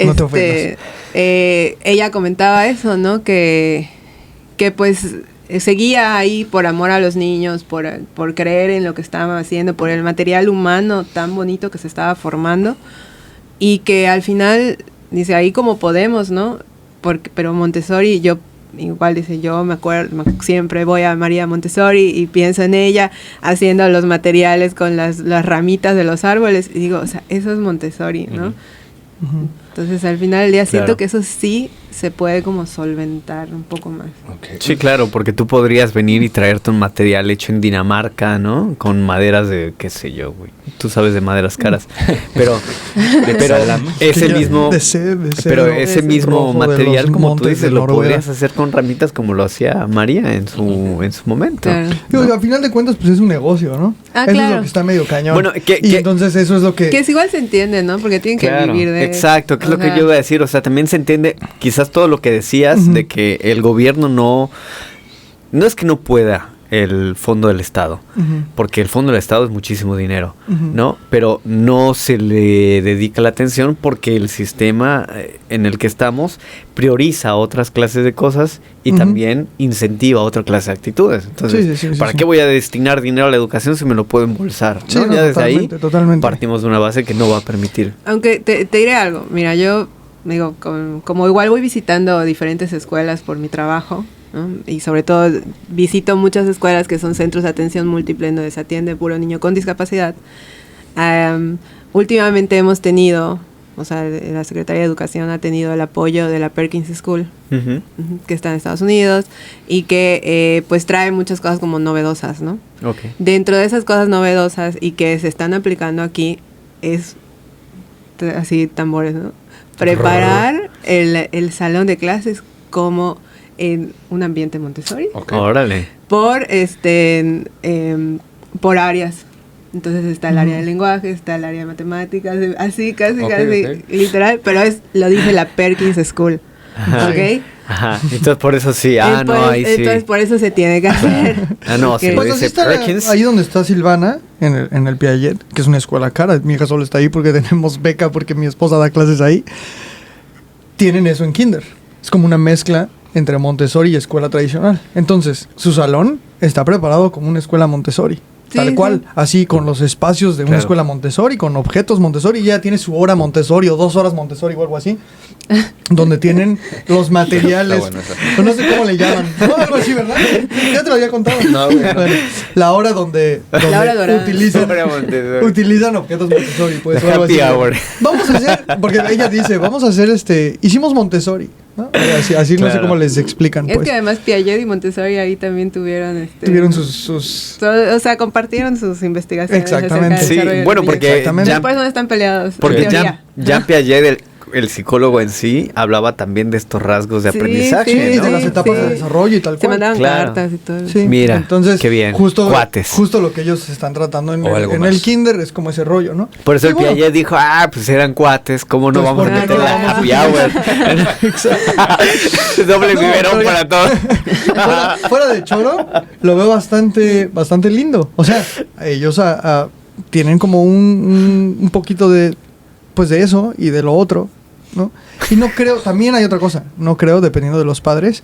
No te ofendas. Ella comentaba eso, ¿no? Que pues seguía ahí por amor a los niños, por creer en lo que estaban haciendo, por el material humano tan bonito que se estaba formando, y que al final, dice, ahí como podemos, ¿no? Pero Montessori, yo igual dice, yo me acuerdo, siempre voy a María Montessori y pienso en ella haciendo los materiales con las ramitas de los árboles, y digo, o sea, eso es Montessori, ¿no? Entonces al final del día siento que eso sí se puede como solventar un poco más. Okay. Sí, claro, porque tú podrías venir y traerte un material hecho en Dinamarca, ¿no? Con maderas de, qué sé yo, güey. Tú sabes de maderas caras. Pero ese mismo... Pero ese mismo material, como tú dices, lo podrías hacer con ramitas como lo hacía María en su momento. Claro. Digo, al final de cuentas, pues es un negocio, ¿no? Eso claro, es lo que está medio cañón. Bueno, y entonces eso es lo que... Que es igual se entiende, ¿no? Porque tienen que vivir de... Exacto, que es lo que yo iba a decir. O sea, también se entiende quizás todo lo que decías de que el gobierno no es que no pueda, el fondo del Estado, porque el fondo del Estado es muchísimo dinero, ¿no? Pero no se le dedica la atención porque el sistema en el que estamos prioriza otras clases de cosas y también incentiva otra clase de actitudes. Entonces, ¿para qué voy a destinar dinero a la educación si me lo puedo embolsar? Sí, ¿no? Ya desde ahí totalmente. partimos de una base que no va a permitir. Aunque te diré algo, mira, yo digo, como igual voy visitando diferentes escuelas por mi trabajo, ¿no? Y sobre todo visito muchas escuelas que son centros de atención múltiple donde se atiende puro niño con discapacidad. Últimamente hemos tenido, o sea, la Secretaría de Educación ha tenido el apoyo de la Perkins School, que está en Estados Unidos, y que pues trae muchas cosas como novedosas, ¿no? Okay. Dentro de esas cosas novedosas y que se están aplicando aquí es así tambores, ¿no? Preparar el salón de clases como en un ambiente Montessori. Okay. Órale. Por áreas. Entonces está el área de lenguaje, está el área de matemáticas, así casi literal, pero lo dice la Perkins School. ¿Ok? Ajá. Entonces por eso sí. Entonces por eso se tiene que hacer. No, si pues lo dice Perkins. Ahí donde está Silvana, en el Piaget, que es una escuela cara. Mi hija solo está ahí porque tenemos beca, porque mi esposa da clases ahí. Tienen eso en kinder. Es como una mezcla entre Montessori y escuela tradicional. Entonces, su salón está preparado como una escuela Montessori. Tal cual, así con los espacios de una escuela Montessori, con objetos Montessori, ya tiene su hora Montessori o 2 horas Montessori o algo así, donde tienen los materiales, no sé cómo le llaman, no, algo así, ¿verdad? Ya te lo había contado. No, bueno, la hora donde utilizan objetos Montessori, pues, o algo así. Vamos a hacer, porque ella dice, vamos a hacer hicimos Montessori, ¿no? Así no sé cómo les explican. Es pues. que además Piaget y Montessori ahí también tuvieron sus o sea, compartieron sus investigaciones. Exactamente. Sí, bueno, porque por eso no están peleados. Porque Jean Piaget, el psicólogo en sí, hablaba también de estos rasgos de aprendizaje, ¿no? De las etapas de desarrollo y tal cual. Se mandaban cartas y todo. Sí. Mira, entonces, qué bien, justo cuates. Justo lo que ellos están tratando en el kinder es como ese rollo, ¿no? Por eso el Piaget dijo, pues eran cuates, ¿cómo no vamos a meter la happy hour? Doble biberón para todos. Fuera de choro, lo veo bastante lindo. O sea, ellos tienen como un poquito de eso y de lo otro, ¿no? Y no creo, también hay otra cosa, no creo, dependiendo de los padres,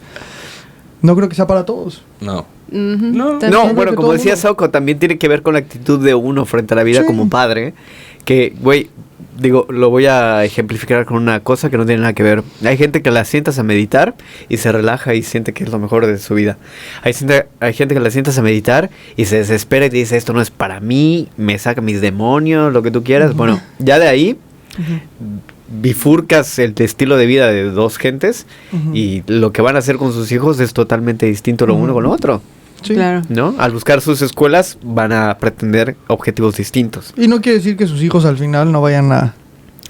no creo que sea para todos. No, bueno, como decía Sauco, también tiene que ver con la actitud de uno frente a la vida como padre, que, lo voy a ejemplificar con una cosa que no tiene nada que ver. Hay gente que la sientas a meditar y se relaja y siente que es lo mejor de su vida. Hay gente que la sientas a meditar y se desespera y te dice, esto no es para mí, me saca mis demonios, lo que tú quieras. Bueno, ya de ahí bifurcas el estilo de vida de dos gentes y lo que van a hacer con sus hijos es totalmente distinto lo uno con lo otro. Sí. Claro. ¿No? Al buscar sus escuelas van a pretender objetivos distintos. Y no quiere decir que sus hijos al final no vayan a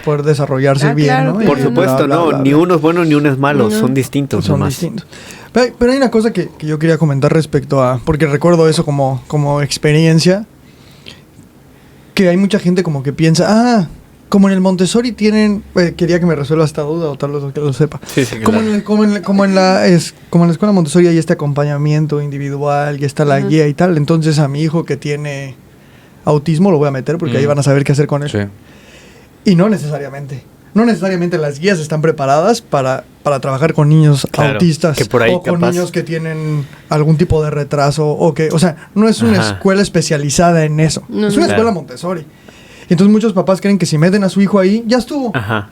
poder desarrollarse bien, claro, ¿no? Por supuesto, ni uno es bueno ni uno es malo, son distintos. Son distintos. Pero hay una cosa que yo quería comentar respecto a, porque recuerdo eso como experiencia, que hay mucha gente como que piensa, como en el Montessori tienen, quería que me resuelva esta duda o tal vez que lo sepa. Sí, claro. Como en la escuela Montessori hay este acompañamiento individual y está la guía y tal. Entonces a mi hijo que tiene autismo lo voy a meter porque ahí van a saber qué hacer con él. Sí. Y no necesariamente. No necesariamente las guías están preparadas para trabajar con niños autistas que por ahí o con niños que tienen algún tipo de retraso o sea, no es una escuela especializada en eso. Es una escuela Montessori. Entonces muchos papás creen que si meten a su hijo ahí, ya estuvo.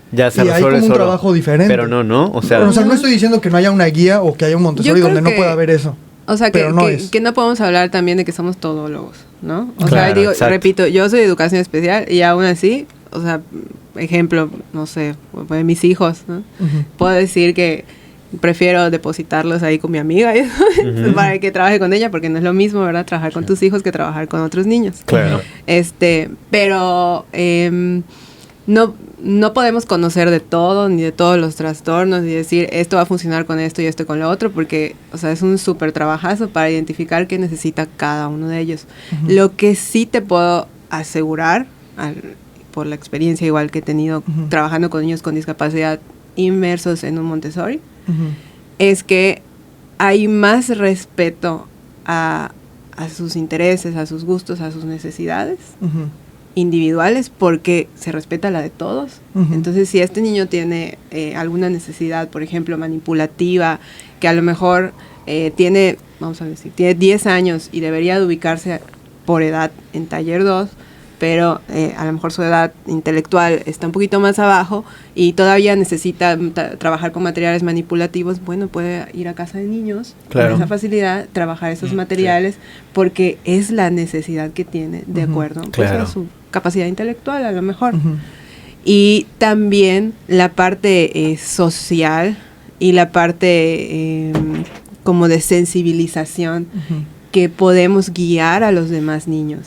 Ya se resuelve. Y hay como un trabajo diferente. Pero no. O sea, no estoy diciendo que no haya una guía o que haya un Montessori donde no pueda haber eso. O sea, que no podemos hablar también de que somos todólogos, ¿no? O sea, repito, yo soy de educación especial y aún así, o sea, ejemplo, no sé, pues mis hijos, ¿no? Puedo decir que prefiero depositarlos ahí con mi amiga para que trabaje con ella, porque no es lo mismo, ¿verdad? Trabajar con tus hijos que trabajar con otros niños. Claro. Pero no podemos conocer de todo, ni de todos los trastornos, y decir, esto va a funcionar con esto y esto con lo otro, porque, o sea, es un súper trabajazo para identificar qué necesita cada uno de ellos. Lo que sí te puedo asegurar, por la experiencia igual que he tenido trabajando con niños con discapacidad inmersos en un Montessori, es que hay más respeto a a sus intereses, a sus gustos, a sus necesidades Ujú. individuales, porque se respeta la de todos. Ujú. Entonces, si este niño tiene alguna necesidad, por ejemplo, manipulativa, que a lo mejor tiene, vamos a decir, tiene 10 años y debería de ubicarse por edad en taller 2, pero a lo mejor su edad intelectual está un poquito más abajo y todavía necesita trabajar con materiales manipulativos, bueno, puede ir a casa de niños Claro. con esa facilidad, trabajar esos materiales, porque es la necesidad que tiene de Ujú. acuerdo pues, Claro. a su capacidad intelectual a lo mejor. Ujú. Y también la parte social y la parte como de sensibilización, Ujú. que podemos guiar a los demás niños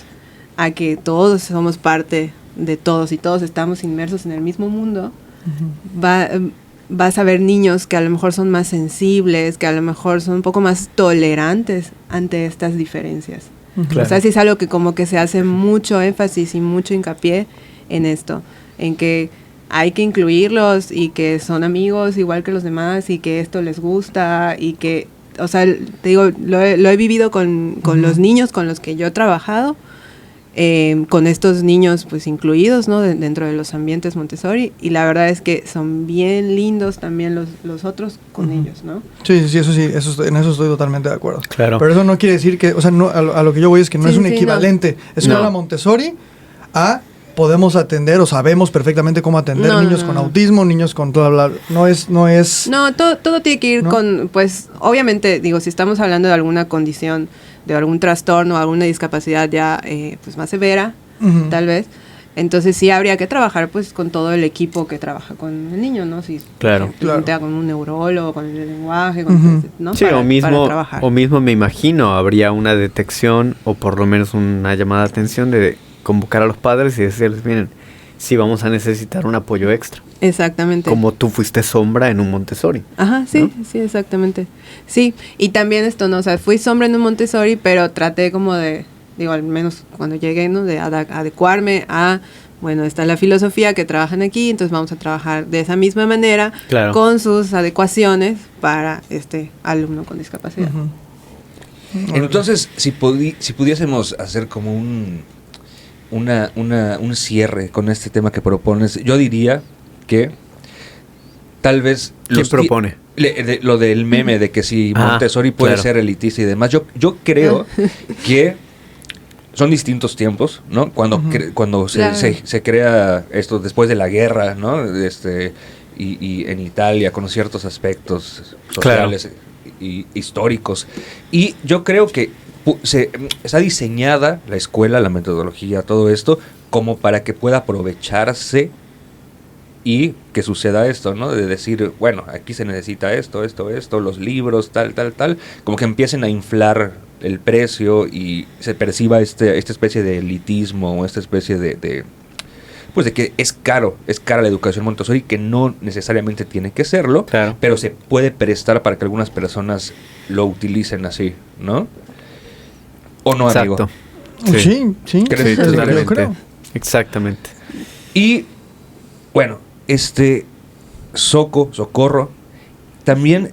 a que todos somos parte de todos y todos estamos inmersos en el mismo mundo. Ujú. Vas a ver niños que a lo mejor son más sensibles, que a lo mejor son un poco más tolerantes ante estas diferencias. Ujú. Claro. O sea, sí es algo que como que se hace mucho énfasis y mucho hincapié en esto, en que hay que incluirlos y que son amigos igual que los demás y que esto les gusta y que, o sea, te digo, lo he vivido con los niños con los que yo he trabajado, con estos niños pues incluidos, ¿no? Dentro de los ambientes Montessori, y la verdad es que son bien lindos también los otros con Ujú. ellos, ¿no? Sí, en eso estoy totalmente de acuerdo. Claro. Pero eso no quiere decir que, o sea, no, a lo que yo voy es que no Sí, es un sí, equivalente escuela No. Montessori a podemos atender o sabemos perfectamente cómo atender No, niños no, con no. autismo, niños con bla, bla, bla. No es No, todo tiene que ir ¿No? con, pues, obviamente, digo, si estamos hablando de alguna condición, de algún trastorno, alguna discapacidad ya, pues, más severa, Ujú. tal vez, entonces sí habría que trabajar, pues, con todo el equipo que trabaja con el niño, ¿no? Si, Claro. por ejemplo, Claro. con un neurólogo, con el lenguaje, con, Ujú. ¿no? Sí, para o trabajar. mismo me imagino habría una detección o por lo menos una llamada de atención de convocar a los padres y decirles, miren, sí vamos a necesitar un apoyo extra. Exactamente. Como tú fuiste sombra en un Montessori. Ajá, sí, ¿no? sí, exactamente. Sí, y también esto, ¿no? O sea, fui sombra en un Montessori, pero traté como de, digo, al menos cuando llegué, ¿no? De adecuarme a, bueno, está la filosofía que trabajan aquí, entonces vamos a trabajar de esa misma manera, Claro. con sus adecuaciones para este alumno con discapacidad. Ujú. Entonces, si pudiésemos hacer como un cierre con este tema que propones, yo diría que tal vez... ¿Quién propone? Lo del meme de que si Ah, Montessori puede claro. ser elitista y demás. Yo creo que son distintos tiempos, ¿no? Cuando, Ujú. cuando Claro. se crea esto después de la guerra, ¿no? Y en Italia con ciertos aspectos sociales y históricos. Y yo creo que está diseñada la escuela, la metodología, todo esto, como para que pueda aprovecharse y que suceda esto, ¿no? De decir, bueno, aquí se necesita esto, los libros, tal, como que empiecen a inflar el precio y se perciba esta especie de elitismo o esta especie pues de que es cara la educación Montessori, que no necesariamente tiene que serlo, Claro. pero se puede prestar para que algunas personas lo utilicen así, ¿no? ¿O no, amigo? Exacto. Sí, sí, ¿Crees? es Sí, lo que yo totalmente. creo. Exactamente. Y bueno, Socorro, también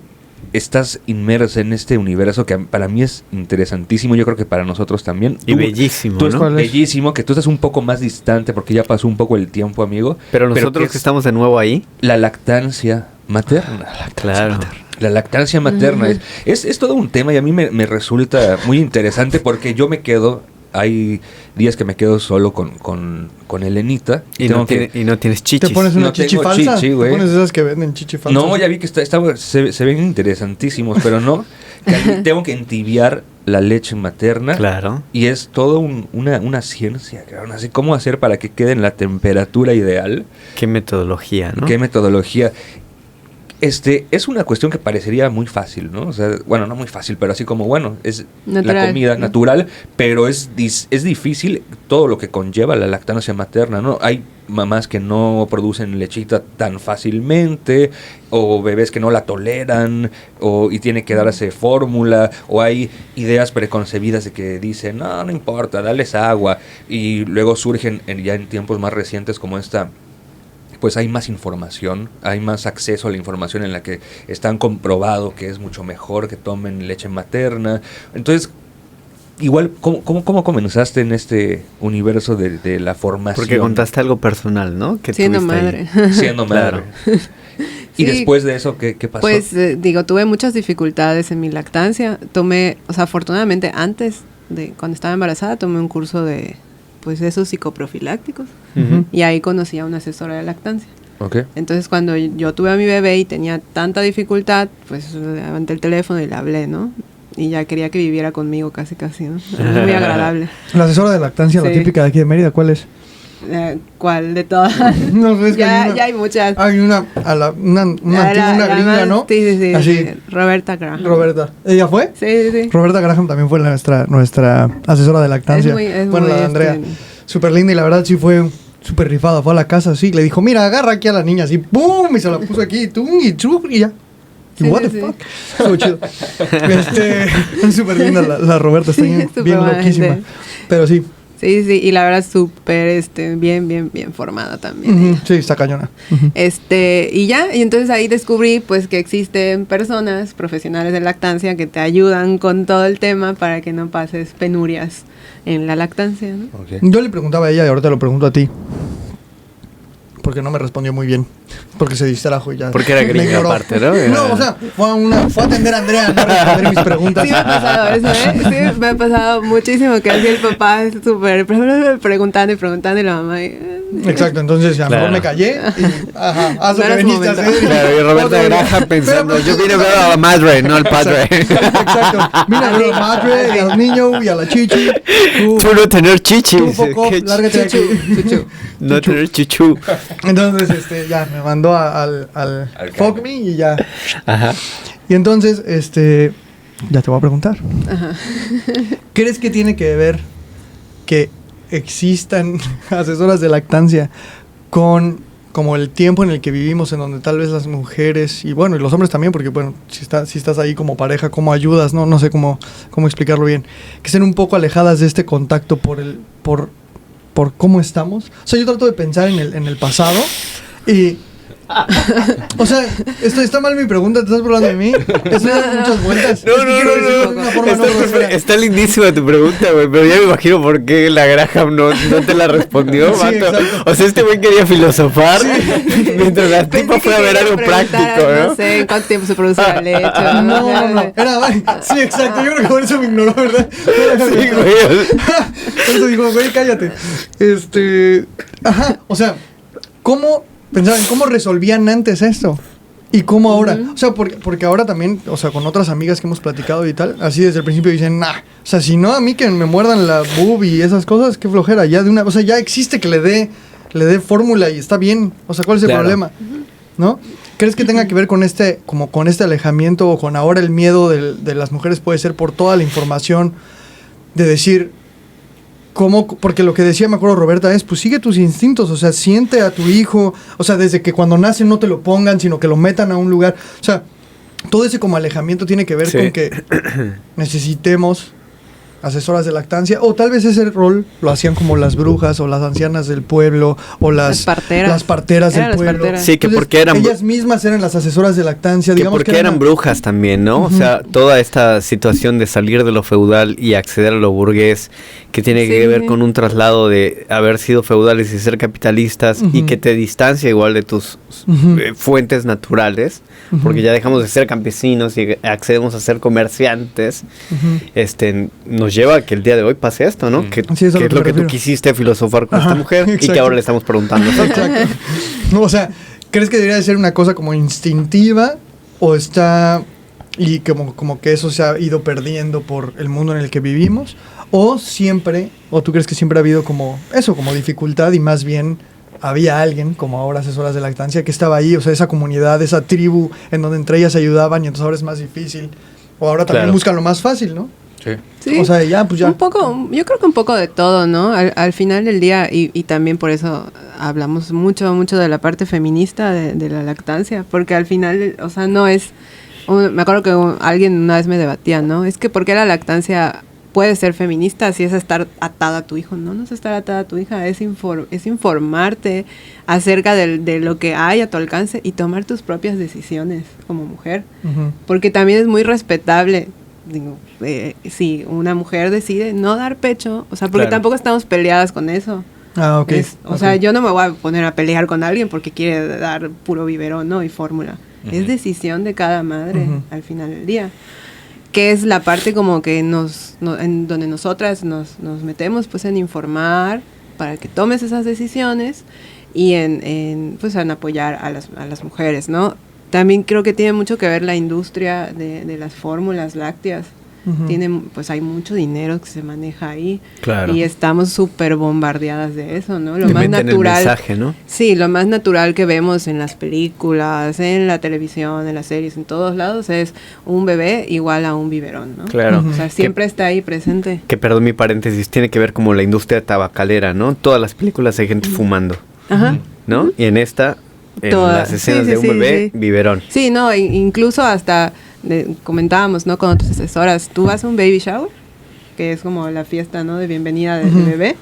estás inmersa en este universo que para mí es interesantísimo, yo creo que para nosotros también. Y bellísimo, Tú ¿no? ¿Cuál es? bellísimo, que tú estás un poco más distante porque ya pasó un poco el tiempo, amigo. Pero nosotros es que estamos de nuevo ahí. la lactancia materna. Claro. La lactancia materna es todo un tema y a mí me resulta muy interesante porque yo me quedo, hay días que me quedo solo con Elenita. Y tengo no, y no tienes chichis. ¿Te pones una No chichi tengo falsa? chichi, güey. ¿Te pones esas que venden chichi falsas? No, ya vi que se ven interesantísimos, pero no. Que ahí tengo que entibiar la leche materna. Claro. Y es todo una ciencia, cabrón. Así cómo hacer para que quede en la temperatura ideal. Qué metodología, ¿no? Qué metodología. Es una cuestión que parecería muy fácil, ¿no? O sea, bueno, no muy fácil, pero así como, bueno, es la Natural, comida ¿no? natural, pero es difícil todo lo que conlleva la lactancia materna, ¿no? Hay mamás que no producen lechita tan fácilmente, o bebés que no la toleran, y tiene que darse fórmula, o hay ideas preconcebidas de que dicen, no importa, dales agua, y luego surgen ya en tiempos más recientes como esta, pues hay más información, hay más acceso a la información en la que están comprobado que es mucho mejor que tomen leche materna. Entonces, igual, ¿cómo comenzaste en este universo de la formación? Porque contaste algo personal, ¿no? Que Siendo tuviste madre. ahí. Siendo madre. Y Sí, después de eso, ¿qué pasó? Pues tuve muchas dificultades en mi lactancia. Afortunadamente antes de cuando estaba embarazada, tomé un curso de esos psicoprofilácticos. Ujú. Y ahí conocí a una asesora de lactancia. Ok. Entonces cuando yo tuve a mi bebé y tenía tanta dificultad, pues levanté el teléfono y le hablé, ¿no? Y ya quería que viviera conmigo casi, ¿no? Muy agradable. La asesora de lactancia, la Sí. típica de aquí de Mérida, ¿cuál es? ¿Cuál de todas? No, es que ya hay muchas. Hay una gringa, ¿no? Sí. Así. Roberta Graham. Roberta. ¿Ella fue? Sí. Roberta Graham también fue nuestra asesora de lactancia. Es bueno, muy, la de Andrea. Súper linda y la verdad sí fue súper rifada. Fue a la casa así, le dijo, mira, agarra aquí a la niña así, ¡pum! Y se la puso aquí, ¡tum! Y ¡chup! Y ya. Y Sí, what sí, the sí. fuck. Estuvo chido. Es súper linda la Roberta, está bien, Súper bien buena loquísima. gente. Pero sí. Sí, y la verdad súper, bien formada también. Ujú, ella. sí, está cañona. Ujú. Y entonces ahí descubrí pues que existen personas profesionales de lactancia que te ayudan con todo el tema para que no pases penurias en la lactancia, ¿no? Ok. Yo le preguntaba a ella y ahorita lo pregunto a ti. Porque no me respondió muy bien. Porque se distrajo y ya. Porque era me gringa ignoró. aparte, ¿no? No, o sea, fue a atender a Andrea, no a responder mis preguntas. Sí me ha pasado eso, ¿eh? Sí me ha pasado muchísimo que así el papá es súper preguntando y la mamá... Exacto, entonces a lo mejor Claro. me callé y ajá, haz lo No que era su veniste a momento. hacer. Claro, y Roberta Otro día. Graham pensando, Pero, yo vine a ver a la madre, no al padre. Exacto, mira a la madre y al niño y a la chichi. Tú no tener chichis. Tú, Foco, qué lárgate de aquí. Chuchu. No tener chuchu. Entonces, ya, me mandó al Al Fuck cambio. Me y ya. Ajá. Y entonces, ya te voy a preguntar. Ajá. ¿Crees que tiene que ver que existan asesoras de lactancia con como el tiempo en el que vivimos, en donde tal vez las mujeres y bueno, y los hombres también, porque bueno, si estás ahí como pareja, ¿cómo ayudas? No sé cómo explicarlo bien. Que estén un poco alejadas de este contacto por cómo estamos. O sea, yo trato de pensar en el pasado y... O sea, está mal mi pregunta, ¿te estás burlando de mí? Estoy dando muchas vueltas. No, Es que quiero decirlo de una forma no grosera. Está lindísima tu pregunta, güey, pero ya me imagino por qué la Graham no te la respondió, Sí, vato. exacto. O sea, este güey quería filosofar mientras la Pensé tipa que fue a ver quería algo preguntar, práctico, ¿no? No sé en cuánto tiempo se produce la leche. No. Sí, exacto. Yo creo que por eso me ignoró, ¿verdad? Sí, güey. Por eso dijo, güey, cállate. Ajá, o sea, pensaban, ¿cómo resolvían antes esto? ¿Y cómo ahora? O sea, porque ahora también, o sea, con otras amigas que hemos platicado y tal, así desde el principio dicen, nah, o sea, si no a mí que me muerdan la boob y esas cosas, qué flojera, o sea, ya existe que le dé fórmula y está bien, o sea, ¿cuál es el Claro. problema? ¿No? ¿Crees que tenga que ver con con este alejamiento o con ahora el miedo de las mujeres puede ser por toda la información de decir, porque lo que decía, me acuerdo Roberta, es pues sigue tus instintos, o sea, siente a tu hijo, o sea, desde que cuando nace no te lo pongan, sino que lo metan a un lugar, o sea, todo ese como alejamiento tiene que ver Sí. con que necesitemos asesoras de lactancia, o tal vez ese rol lo hacían como las brujas o las ancianas del pueblo o las parteras. las parteras del Eran las pueblo. parteras. Sí, que Entonces, porque eran ellas mismas eran las asesoras de lactancia, que digamos porque que eran brujas también, ¿no? O sea, toda esta situación de salir de lo feudal y acceder a lo burgués, que tiene que Sí. ver con un traslado de haber sido feudales y ser capitalistas, y Ujú. que te distancia igual de tus Ujú. fuentes naturales, Ujú. porque ya dejamos de ser campesinos y accedemos a ser comerciantes. Ujú. Nos lleva a que el día de hoy pase esto, ¿no? Que, Sí, eso que es es lo lo que que me tú refiero. quisiste filosofar con Ajá, esta mujer y que exacto. ahora le estamos preguntando. Exacto. O sea, ¿crees que debería de ser una cosa como instintiva o está y como que eso se ha ido perdiendo por el mundo en el que vivimos? ¿O tú crees que siempre ha habido como dificultad y más bien había alguien, como ahora asesoras de lactancia, que estaba ahí, o sea, esa comunidad, esa tribu en donde entre ellas se ayudaban y entonces ahora es más difícil? O ahora también Claro. buscan lo más fácil, ¿no? Sí. Sí. O sea, ya, pues ya. Un poco, yo creo que un poco de todo, ¿no? Al final del día, y también por eso hablamos mucho de la parte feminista de la lactancia, porque al final, o sea, no es... me acuerdo que alguien una vez me debatía, ¿no? Es que ¿por qué la lactancia puede ser feminista si es estar atada a tu hijo? No es estar atada a tu hija, es informarte acerca de lo que hay a tu alcance y tomar tus propias decisiones como mujer. Ujú. Porque también es muy respetable digo, si una mujer decide no dar pecho, o sea, porque tampoco estamos peleadas con eso. Ah, ok. O sea, yo no me voy a poner a pelear con alguien porque quiere dar puro biberón, ¿no? Y fórmula. Es decisión de cada madre al final del día. Que es la parte como que en donde nosotras nos metemos pues en informar para que tomes esas decisiones y pues en apoyar a las mujeres, ¿no? También creo que tiene mucho que ver la industria de las fórmulas lácteas. Pues hay mucho dinero que se maneja ahí. Claro. Y estamos súper bombardeadas de eso, ¿no? Lo Te más meten natural. el mensaje, ¿no? Sí, lo más natural que vemos en las películas, en la televisión, en las series, en todos lados es un bebé igual a un biberón, ¿no? Claro. O sea, siempre está ahí presente. Que perdón mi paréntesis, tiene que ver como la industria tabacalera, ¿no? Todas las películas hay gente fumando, Ajá. ¿no? Y en esta, en Todas. las escenas Sí, de un sí, bebé, sí. biberón. Sí, no, incluso hasta comentábamos, ¿no? Con otras asesoras, tú vas a un baby shower, que es como la fiesta, ¿no? De bienvenida del bebé,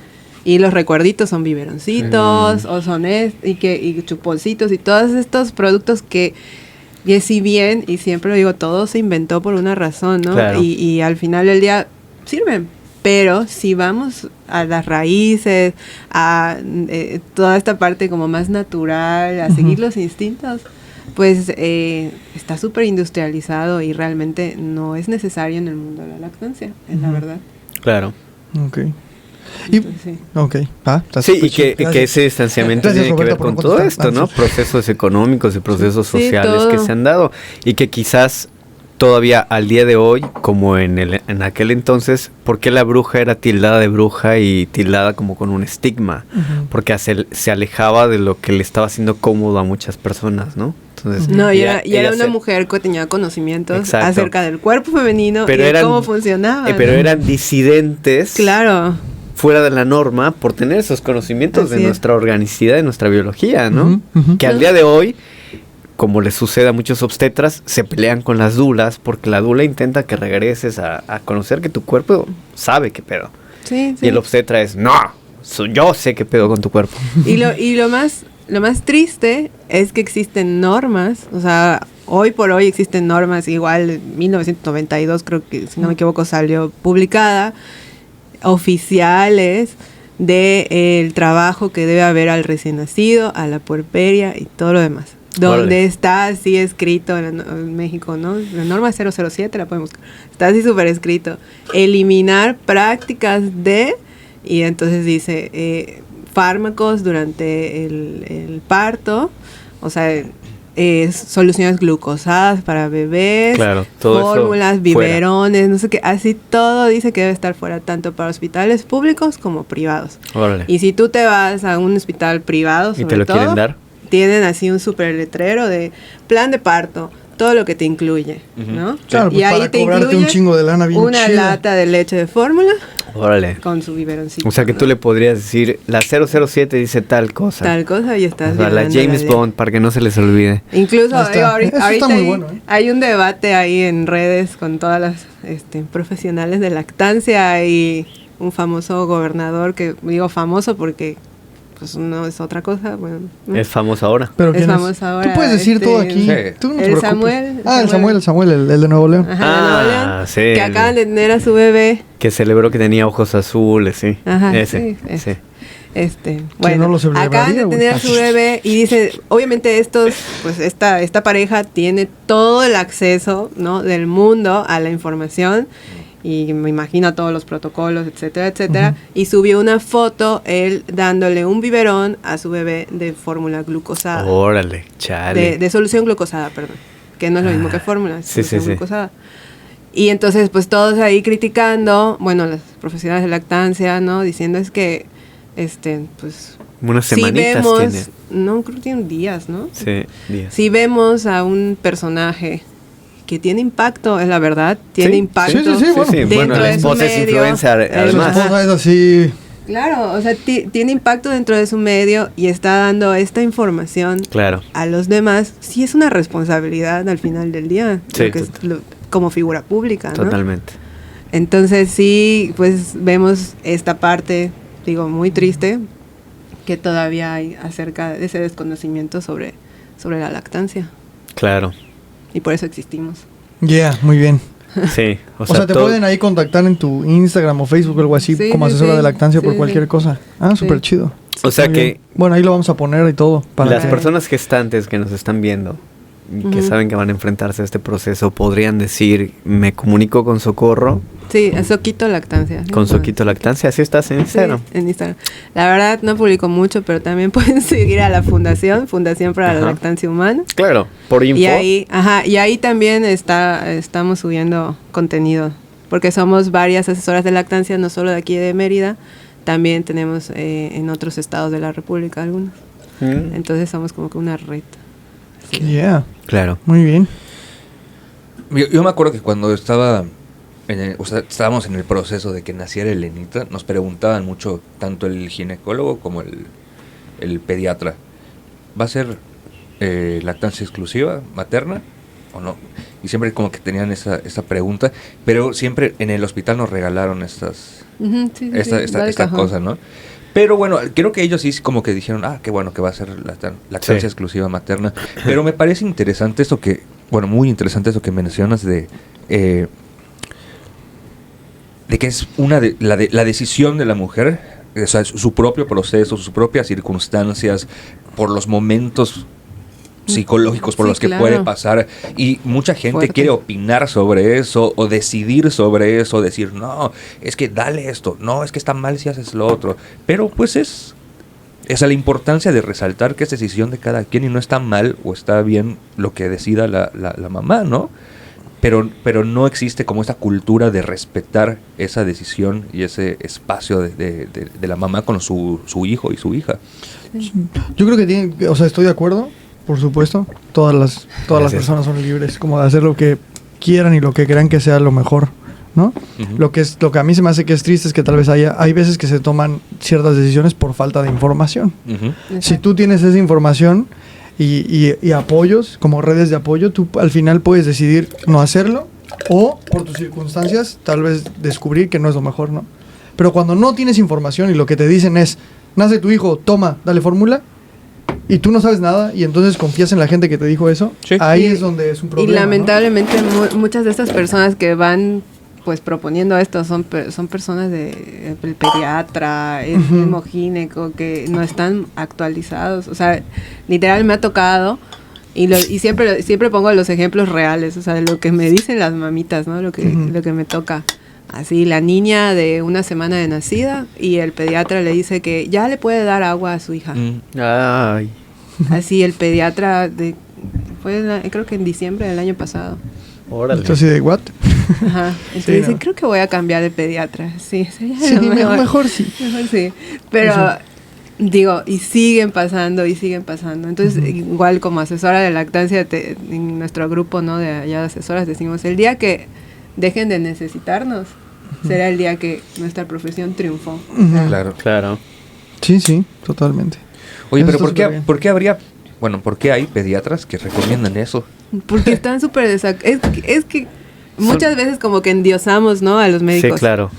y los recuerditos son biberoncitos, o son y chuponcitos, y todos estos productos que, y si bien, y siempre lo digo, todo se inventó por una razón, ¿no? Claro. Y al final del día sirven. Pero si vamos a las raíces, a toda esta parte como más natural, a seguir los instintos, pues está súper industrializado y realmente no es necesario en el mundo de la lactancia, es la verdad. Claro. Ok. Y, Entonces, sí. ok. Está Sí, y súper chido. que Gracias. ese distanciamiento Gracias, tiene que Roberta, ver por con todo contestar. esto, ¿no? Sí. Procesos económicos y procesos Sí, sociales todo. que se han dado y que quizás todavía al día de hoy, como en aquel entonces, ¿por qué la bruja era tildada de bruja y tildada como con un estigma? Porque se alejaba de lo que le estaba haciendo cómodo a muchas personas, ¿no? Entonces, No, y ella era una se- mujer que tenía conocimientos Exacto. acerca del cuerpo femenino y de cómo funcionaba. pero ¿no? eran disidentes Claro. fuera de la norma por tener esos conocimientos Así de es. nuestra organicidad, de nuestra biología, ¿no? Que al Ajá. día de hoy, como le sucede a muchos obstetras, se pelean con las dulas porque la dula intenta que regreses a conocer que tu cuerpo sabe qué pedo. Sí, sí. Y el obstetra es, no, yo sé qué pedo con tu cuerpo. Y lo más triste es que existen normas, o sea, hoy por hoy existen normas, igual en 1992 creo que, si no me equivoco, salió publicada, oficiales del trabajo que debe haber al recién nacido, a la puerperia y todo lo demás. Donde Órale. está así escrito en México, ¿no? La norma 007 la podemos buscar. Está así súper escrito. Eliminar prácticas de... Y entonces dice, fármacos durante el parto, o sea, soluciones glucosadas para bebés, Claro, todo eso fórmulas, fuera. biberones, no sé qué, así todo dice que debe estar fuera, tanto para hospitales públicos como privados. Órale. Y si tú te vas a un hospital privado, ¿Y sobre te lo todo, quieren dar? tienen así un súper letrero de plan de parto, todo lo que te incluye, ¿no? Claro, pues y ahí para te cobrarte incluye un chingo de lana bien una chida. lata de leche de fórmula Órale. con su biberoncito. O sea que ¿no? tú le podrías decir, la 007 dice tal cosa. Tal cosa y estás O sea, la violando James ley. Bond, para que no se les olvide. Incluso Ahí está. digo, Eso ahorita está muy hay, bueno, ¿eh? hay un debate ahí en redes con todas las profesionales de lactancia y un famoso gobernador que digo famoso porque pues no es otra cosa, bueno, ¿no? Es famoso ahora. Pero Es ¿quién famoso ahora, Tú puedes decir todo aquí. Sí. Tú no te el preocupes. Samuel, El Samuel, el de Nuevo León. Ajá, de Nuevo Ah, León, sí. que acaban de tener a su bebé. Que celebró que tenía ojos azules, sí. Ajá, Ese, sí, ese. sí. Bueno, no lo celebraría, acaban de güey. tener a su bebé y dice, obviamente esta pareja tiene todo el acceso, ¿no? del mundo a la información y me imagino todos los protocolos, etcétera, etcétera, y subió una foto él dándole un biberón a su bebé de fórmula glucosada, Órale, chale. de solución glucosada, perdón, que no es lo mismo que fórmula, es sí, solución sí. glucosada. Y entonces, pues todos ahí criticando, bueno, las profesionales de lactancia, ¿no? Diciendo es que, pues... Unas si semanitas vemos, tiene. no, creo que tienen días, ¿no? Sí, días. Si vemos a un personaje que tiene impacto, es la verdad, tiene Sí, impacto sí, bueno. dentro Bueno, la de su esposa es medio. influencer, Su además. esposa es así. Claro, o sea, tiene impacto dentro de su medio y está dando esta información Claro. a los demás. Sí es una responsabilidad al final del día, Sí, lo que es como figura pública, ¿no? Totalmente. Entonces sí, pues vemos esta parte, digo, muy triste, que todavía hay acerca de ese desconocimiento sobre la lactancia. Claro. Y por eso existimos. Yeah, muy bien. Sí. O sea, te pueden ahí contactar en tu Instagram o Facebook o algo así, Sí, como sí, asesora sí. de lactancia por Sí, cualquier sí. cosa. Ah, Sí. súper chido. O sea Muy que bien. Bueno, ahí lo vamos a poner y todo. las que- personas gestantes que nos están viendo, que Ujú. saben que van a enfrentarse a este proceso, podrían decir, me comunico con Socorro, Sí, Soquito Lactancia. ¿sí? con Soquito Lactancia, así estás en Instagram. Sí, en Instagram. La verdad no publico mucho, pero también pueden seguir a la Fundación para la Ajá. Lactancia Humana. Claro, por info. Y ahí también estamos subiendo contenido, porque somos varias asesoras de lactancia, no solo de aquí de Mérida, también tenemos en otros estados de la República algunos. Mm, Entonces somos como que una red. Yeah, claro. muy bien. Yo me acuerdo que cuando estaba estábamos en el proceso de que naciera Elenita, nos preguntaban mucho tanto el ginecólogo como el pediatra, ¿va a ser lactancia exclusiva materna o no? Y siempre como que tenían esa pregunta, pero siempre en el hospital nos regalaron estas Ujú, sí, sí, esta, sí, esta, va de esta cajón. cosa, ¿no? Pero bueno, creo que ellos sí como que dijeron, qué bueno que va a ser lactancia Sí. exclusiva materna. Pero me parece interesante esto que, bueno, muy interesante eso que mencionas de que es la decisión de la mujer, o sea, su propio proceso, sus propias circunstancias, por los momentos psicológicos por Sí, los que claro. puede pasar, y mucha gente Fuerte. quiere opinar sobre eso o decidir sobre eso, decir, no, es que dale esto, no, es que está mal si haces lo otro, pero pues es la importancia de resaltar que es decisión de cada quien y no está mal o está bien lo que decida la mamá, ¿no? Pero no existe como esta cultura de respetar esa decisión y ese espacio de la mamá con su hijo y su hija. Yo creo que o sea, estoy de acuerdo, por supuesto. Todas las Gracias. personas son libres como de hacer lo que quieran y lo que crean que sea lo mejor, ¿no? Ujú. Lo que a mí se me hace que es triste es que tal vez hay veces que se toman ciertas decisiones por falta de información. Ujú. Si tú tienes esa información y apoyos, como redes de apoyo, tú al final puedes decidir no hacerlo o por tus circunstancias tal vez descubrir que no es lo mejor, ¿no? Pero cuando no tienes información y lo que te dicen es, nace tu hijo, toma, dale fórmula, y tú no sabes nada y entonces confías en la gente que te dijo eso, Sí. ahí Y- es donde es un problema. Y ¿no? lamentablemente muchas de estas personas que van pues proponiendo esto son personas del pediatra, el Ujú. mismo gineco, que no están actualizados. O sea, literal me ha tocado y siempre pongo los ejemplos reales, o sea, de lo que me dicen las mamitas, ¿no? Lo que me toca. Así, la niña de una semana de nacida y el pediatra le dice que ya le puede dar agua a su hija. Mm. Ay. Así, el pediatra creo que en diciembre del año pasado. Órale. Entonces, ¿de what? Ajá. Entonces Sí, dice, ¿no? creo que voy a cambiar de pediatra. Sí, sería Sí, lo mejor sí. Mejor sí. Pero digo, y siguen pasando. Entonces, igual como asesora de lactancia, en nuestro grupo, ¿no? De allá de asesoras decimos, el día que dejen de necesitarnos, será el día que nuestra profesión triunfó. O sea, Claro. Claro. Sí, sí, totalmente. Oye, Eso pero está ¿por qué, súper bien. ¿por qué habría, bueno, por qué hay pediatras que recomiendan eso? Porque están súper es que muchas veces como que endiosamos, ¿no? A los médicos. Sí, claro.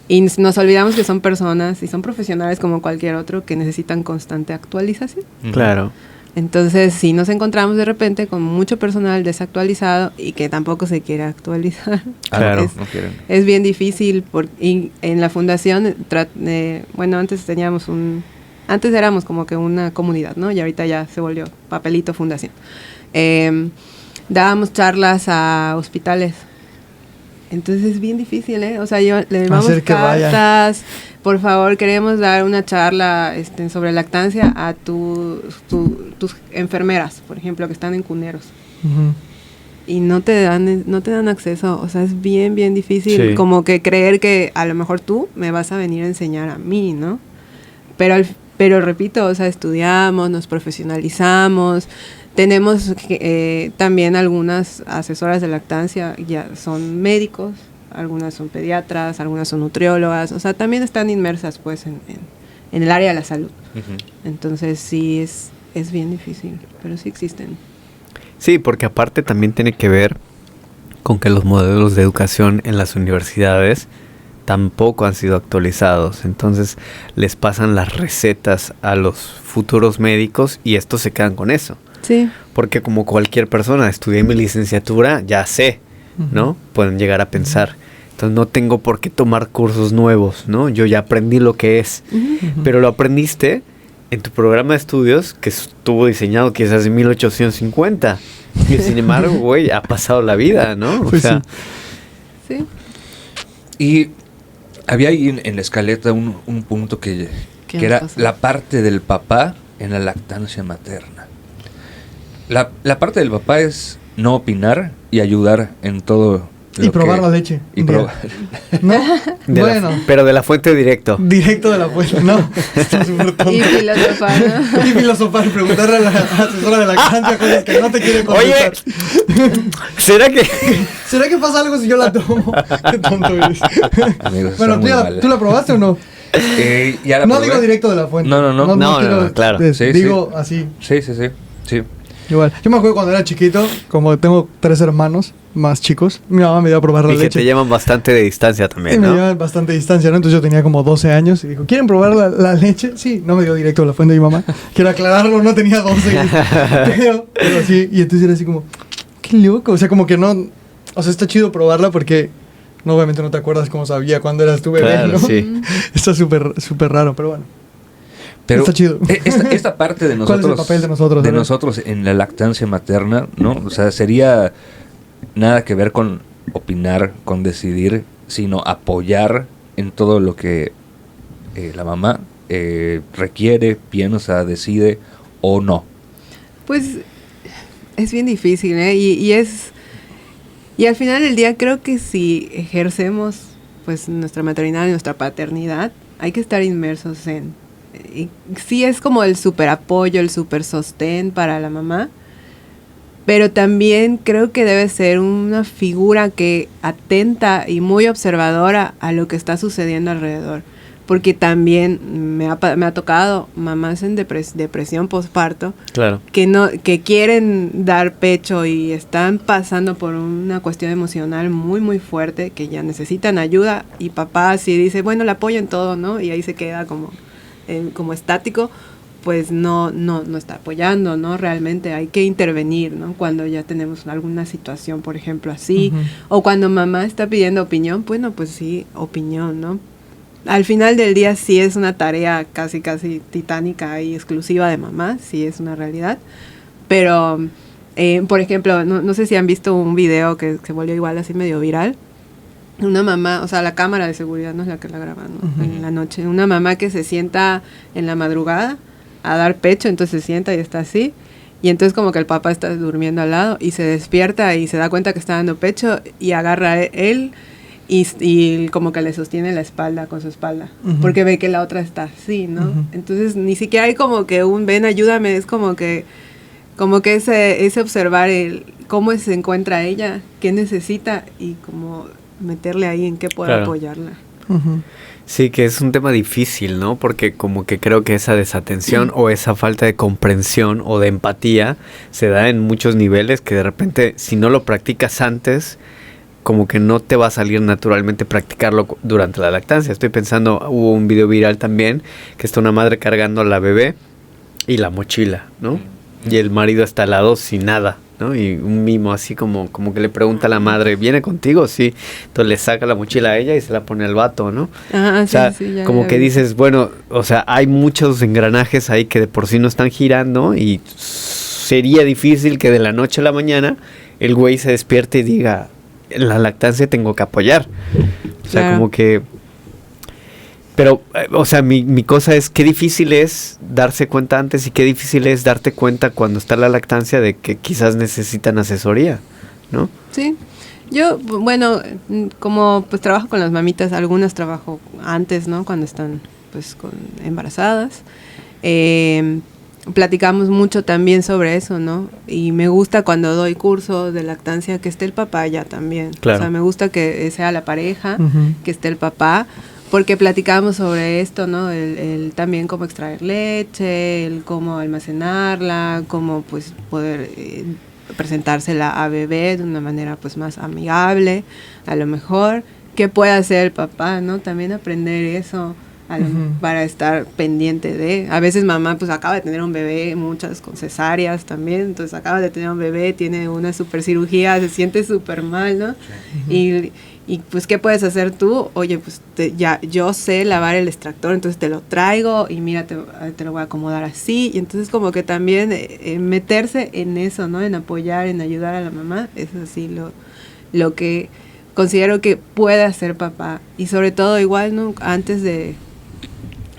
Y nos olvidamos que son personas y son profesionales como cualquier otro que necesitan constante actualización. Ujú. Claro. Entonces, si nos encontramos de repente con mucho personal desactualizado y que tampoco se quiere actualizar, Claro. No quieren. es bien difícil. Y en la fundación, bueno, antes éramos como que una comunidad, ¿no? Y ahorita ya se volvió papelito fundación. Dábamos charlas a hospitales. Entonces es bien difícil, ¿eh? O sea, le llevamos Hacer que vaya. cartas. Por favor, queremos dar una charla sobre lactancia a tus enfermeras, por ejemplo, que están en cuneros. Ujú. Y no te dan acceso. O sea, es bien, bien difícil Sí. como que creer que a lo mejor tú me vas a venir a enseñar a mí, ¿no? Pero repito, o sea, estudiamos, nos profesionalizamos. Tenemos también algunas asesoras de lactancia, ya son médicos, algunas son pediatras, algunas son nutriólogas, o sea, también están inmersas pues en el área de la salud. Ujú. Entonces sí es bien difícil, pero sí existen. Sí, porque aparte también tiene que ver con que los modelos de educación en las universidades tampoco han sido actualizados. Entonces les pasan las recetas a los futuros médicos y estos se quedan con eso. Sí. Porque como cualquier persona, estudié mi licenciatura, ya sé. ¿no? Pueden llegar a pensar. Entonces no tengo por qué tomar cursos nuevos, ¿no? Yo ya aprendí lo que es. Pero lo aprendiste en tu programa de estudios que estuvo diseñado quizás en 1850. Y sin embargo, güey, ha pasado la vida, ¿no? O Pues sea, Sí. Y había ahí en la escaleta un punto que ¿Qué era pasó? la parte del papá en la lactancia materna. La parte del papá es no opinar y ayudar en todo Y probar la leche. Y un día. probar. ¿No? Bueno. pero de la fuente directo. Directo de la fuente, ¿no? Está súper tonto. Y filosofar, ¿no? Y filosofar, preguntarle a la asesora de lactancia cosas que no te quiere Oye, contestar. ¿será que...? ¿Será que pasa algo si yo la tomo? Qué tonto eres. Amigos, Bueno, está muy mal. ¿tú la probaste o no? Ya la No probé. digo directo de la fuente. No. No, claro. Sí, digo así. Sí. Igual. Yo me acuerdo cuando era chiquito, como tengo 3 hermanos más chicos, mi mamá me dio a probar la Y que leche. te llevan bastante de distancia Y también, me ¿no? llevan bastante distancia, ¿no? Entonces yo tenía como 12 años y dijo, ¿quieren probar la leche? Sí, no me dio directo de la fuente de mi mamá. Quiero aclararlo, no tenía 12. pero sí, y entonces era así como, qué loco. O sea, como que no... O sea, está chido probarla porque no, obviamente no te acuerdas cómo sabía cuando eras tu bebé, Claro, ¿no? sí. Está súper raro, pero bueno. Pero Está chido. Esta parte de nosotros... ¿Cuál es el papel de nosotros? De A ver. nosotros en la lactancia materna, ¿no? O sea, sería nada que ver con opinar, con decidir, sino apoyar en todo lo que la mamá requiere, piensa, decide o no. Pues es bien difícil, ¿eh? Y al final del día creo que si ejercemos pues nuestra maternidad y nuestra paternidad, hay que estar inmersos en... Y sí es como el super apoyo, el super sostén para la mamá, pero también creo que debe ser una figura que atenta y muy observadora a lo que está sucediendo alrededor. Porque también me ha tocado mamás en depresión postparto Claro. que quieren dar pecho y están pasando por una cuestión emocional muy muy fuerte, que ya necesitan ayuda, y papá sí dice, bueno, le apoyo en todo, ¿no? Y ahí se queda como estático, pues no está apoyando, ¿no? Realmente hay que intervenir, ¿no? Cuando ya tenemos alguna situación, por ejemplo, así, o cuando mamá está pidiendo opinión, bueno, pues sí, opinión, ¿no? Al final del día sí es una tarea casi titánica y exclusiva de mamá, sí es una realidad, pero, por ejemplo, no sé si han visto un video que se volvió igual así medio viral. Una mamá, o sea, la cámara de seguridad no es la que la graba, ¿no? En la noche. Una mamá que se sienta en la madrugada a dar pecho, entonces se sienta y está así. Y entonces como que el papá está durmiendo al lado y se despierta y se da cuenta que está dando pecho y agarra a él y como que le sostiene la espalda con su espalda. Porque ve que la otra está así, ¿no? Entonces ni siquiera hay como que un ven, ayúdame, es como que ese observar cómo se encuentra ella, qué necesita y como meterle ahí en qué puede apoyarla. Sí, que es un tema difícil, ¿no? Porque como que creo que esa desatención o esa falta de comprensión o de empatía se da en muchos niveles que de repente si no lo practicas antes, como que no te va a salir naturalmente practicarlo durante la lactancia. Estoy pensando, hubo un video viral también que está una madre cargando a la bebé y la mochila, ¿no? Y el marido está al lado sin nada, ¿no? Y un mimo así como que le pregunta a la madre, ¿viene contigo? Sí. Entonces le saca la mochila a ella y se la pone al vato, ¿no? Ah, o sea, sí, ya, como ya que vi. dices, bueno, o sea, hay muchos engranajes ahí que de por sí no están girando y sería difícil que de la noche a la mañana el güey se despierte y diga, en la lactancia tengo que apoyar. O sea, Claro. como que... Pero, o sea, mi cosa es qué difícil es darse cuenta antes y qué difícil es darte cuenta cuando está la lactancia de que quizás necesitan asesoría, ¿no? Sí, yo, bueno, como pues trabajo con las mamitas, algunas trabajo antes, ¿no? Cuando están pues embarazadas. Platicamos mucho también sobre eso, ¿no? Y me gusta cuando doy cursos de lactancia que esté el papá ya también. Claro. O sea, me gusta que sea la pareja, Ujú. que esté el papá, porque platicamos sobre esto, ¿no? El también cómo extraer leche, el cómo almacenarla, cómo pues poder presentársela a bebé de una manera pues más amigable, a lo mejor. ¿Qué puede hacer el papá, no? También aprender eso, para estar pendiente de. A veces mamá pues acaba de tener un bebé, muchas con cesáreas también, entonces acaba de tener un bebé, tiene una super cirugía, se siente súper mal, ¿no? Y pues, ¿qué puedes hacer tú? Oye, pues ya yo sé lavar el extractor, entonces te lo traigo y mira, te lo voy a acomodar así. Y entonces como que también meterse en eso, ¿no? En apoyar, en ayudar a la mamá, es así lo que considero que puede hacer papá. Y sobre todo igual, ¿no? Antes de...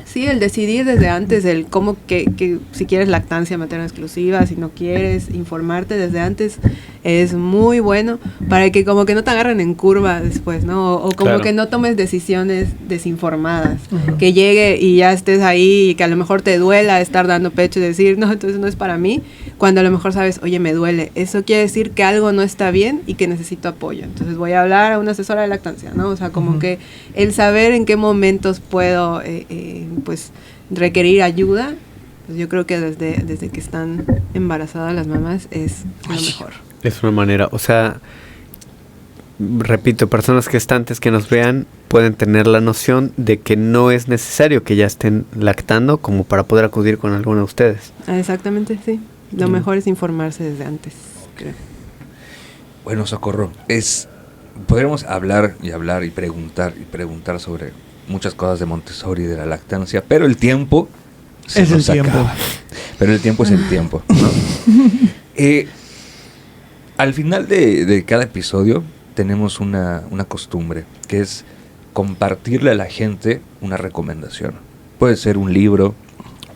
Sí, el decidir desde antes, el cómo que si quieres lactancia materna exclusiva, si no quieres, informarte desde antes es muy bueno para que como que no te agarren en curva después, ¿no? O como que no tomes decisiones desinformadas, que llegue y ya estés ahí y que a lo mejor te duela estar dando pecho y decir, no, entonces no es para mí, cuando a lo mejor sabes, oye, me duele, eso quiere decir que algo no está bien y que necesito apoyo, entonces voy a hablar a una asesora de lactancia, ¿no? O sea, como que el saber en qué momentos puedo pues requerir ayuda, pues yo creo que desde que están embarazadas las mamás es lo mejor. Es una manera, o sea, repito, personas gestantes que nos vean pueden tener la noción de que no es necesario que ya estén lactando como para poder acudir con alguno de ustedes. Exactamente, sí. Lo mejor es informarse desde antes, creo. Bueno, Socorro, podríamos hablar y preguntar sobre muchas cosas de Montessori y de la lactancia, pero el tiempo es el tiempo. Pero el tiempo es el tiempo, ¿no? Al final de cada episodio tenemos una costumbre, que es compartirle a la gente una recomendación. Puede ser un libro,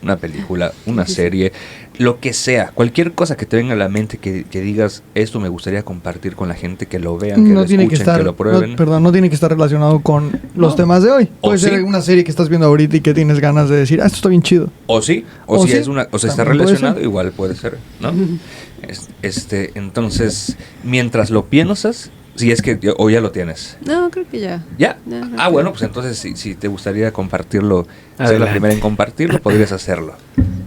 una película, una serie, lo que sea, cualquier cosa que te venga a la mente que digas, esto me gustaría compartir con la gente, que lo vean, que lo escuchen, que lo prueben. No tiene que estar relacionado con los temas de hoy. Puede ser una serie que estás viendo ahorita y que tienes ganas de decir, esto está bien chido. O si está relacionado, igual puede ser, ¿no? Entonces, mientras lo piensas, si es que o ya lo tienes. No, creo que ya. ¿Ya? No, Bueno, pues entonces si te gustaría compartirlo, ser la primera en compartirlo, podrías hacerlo.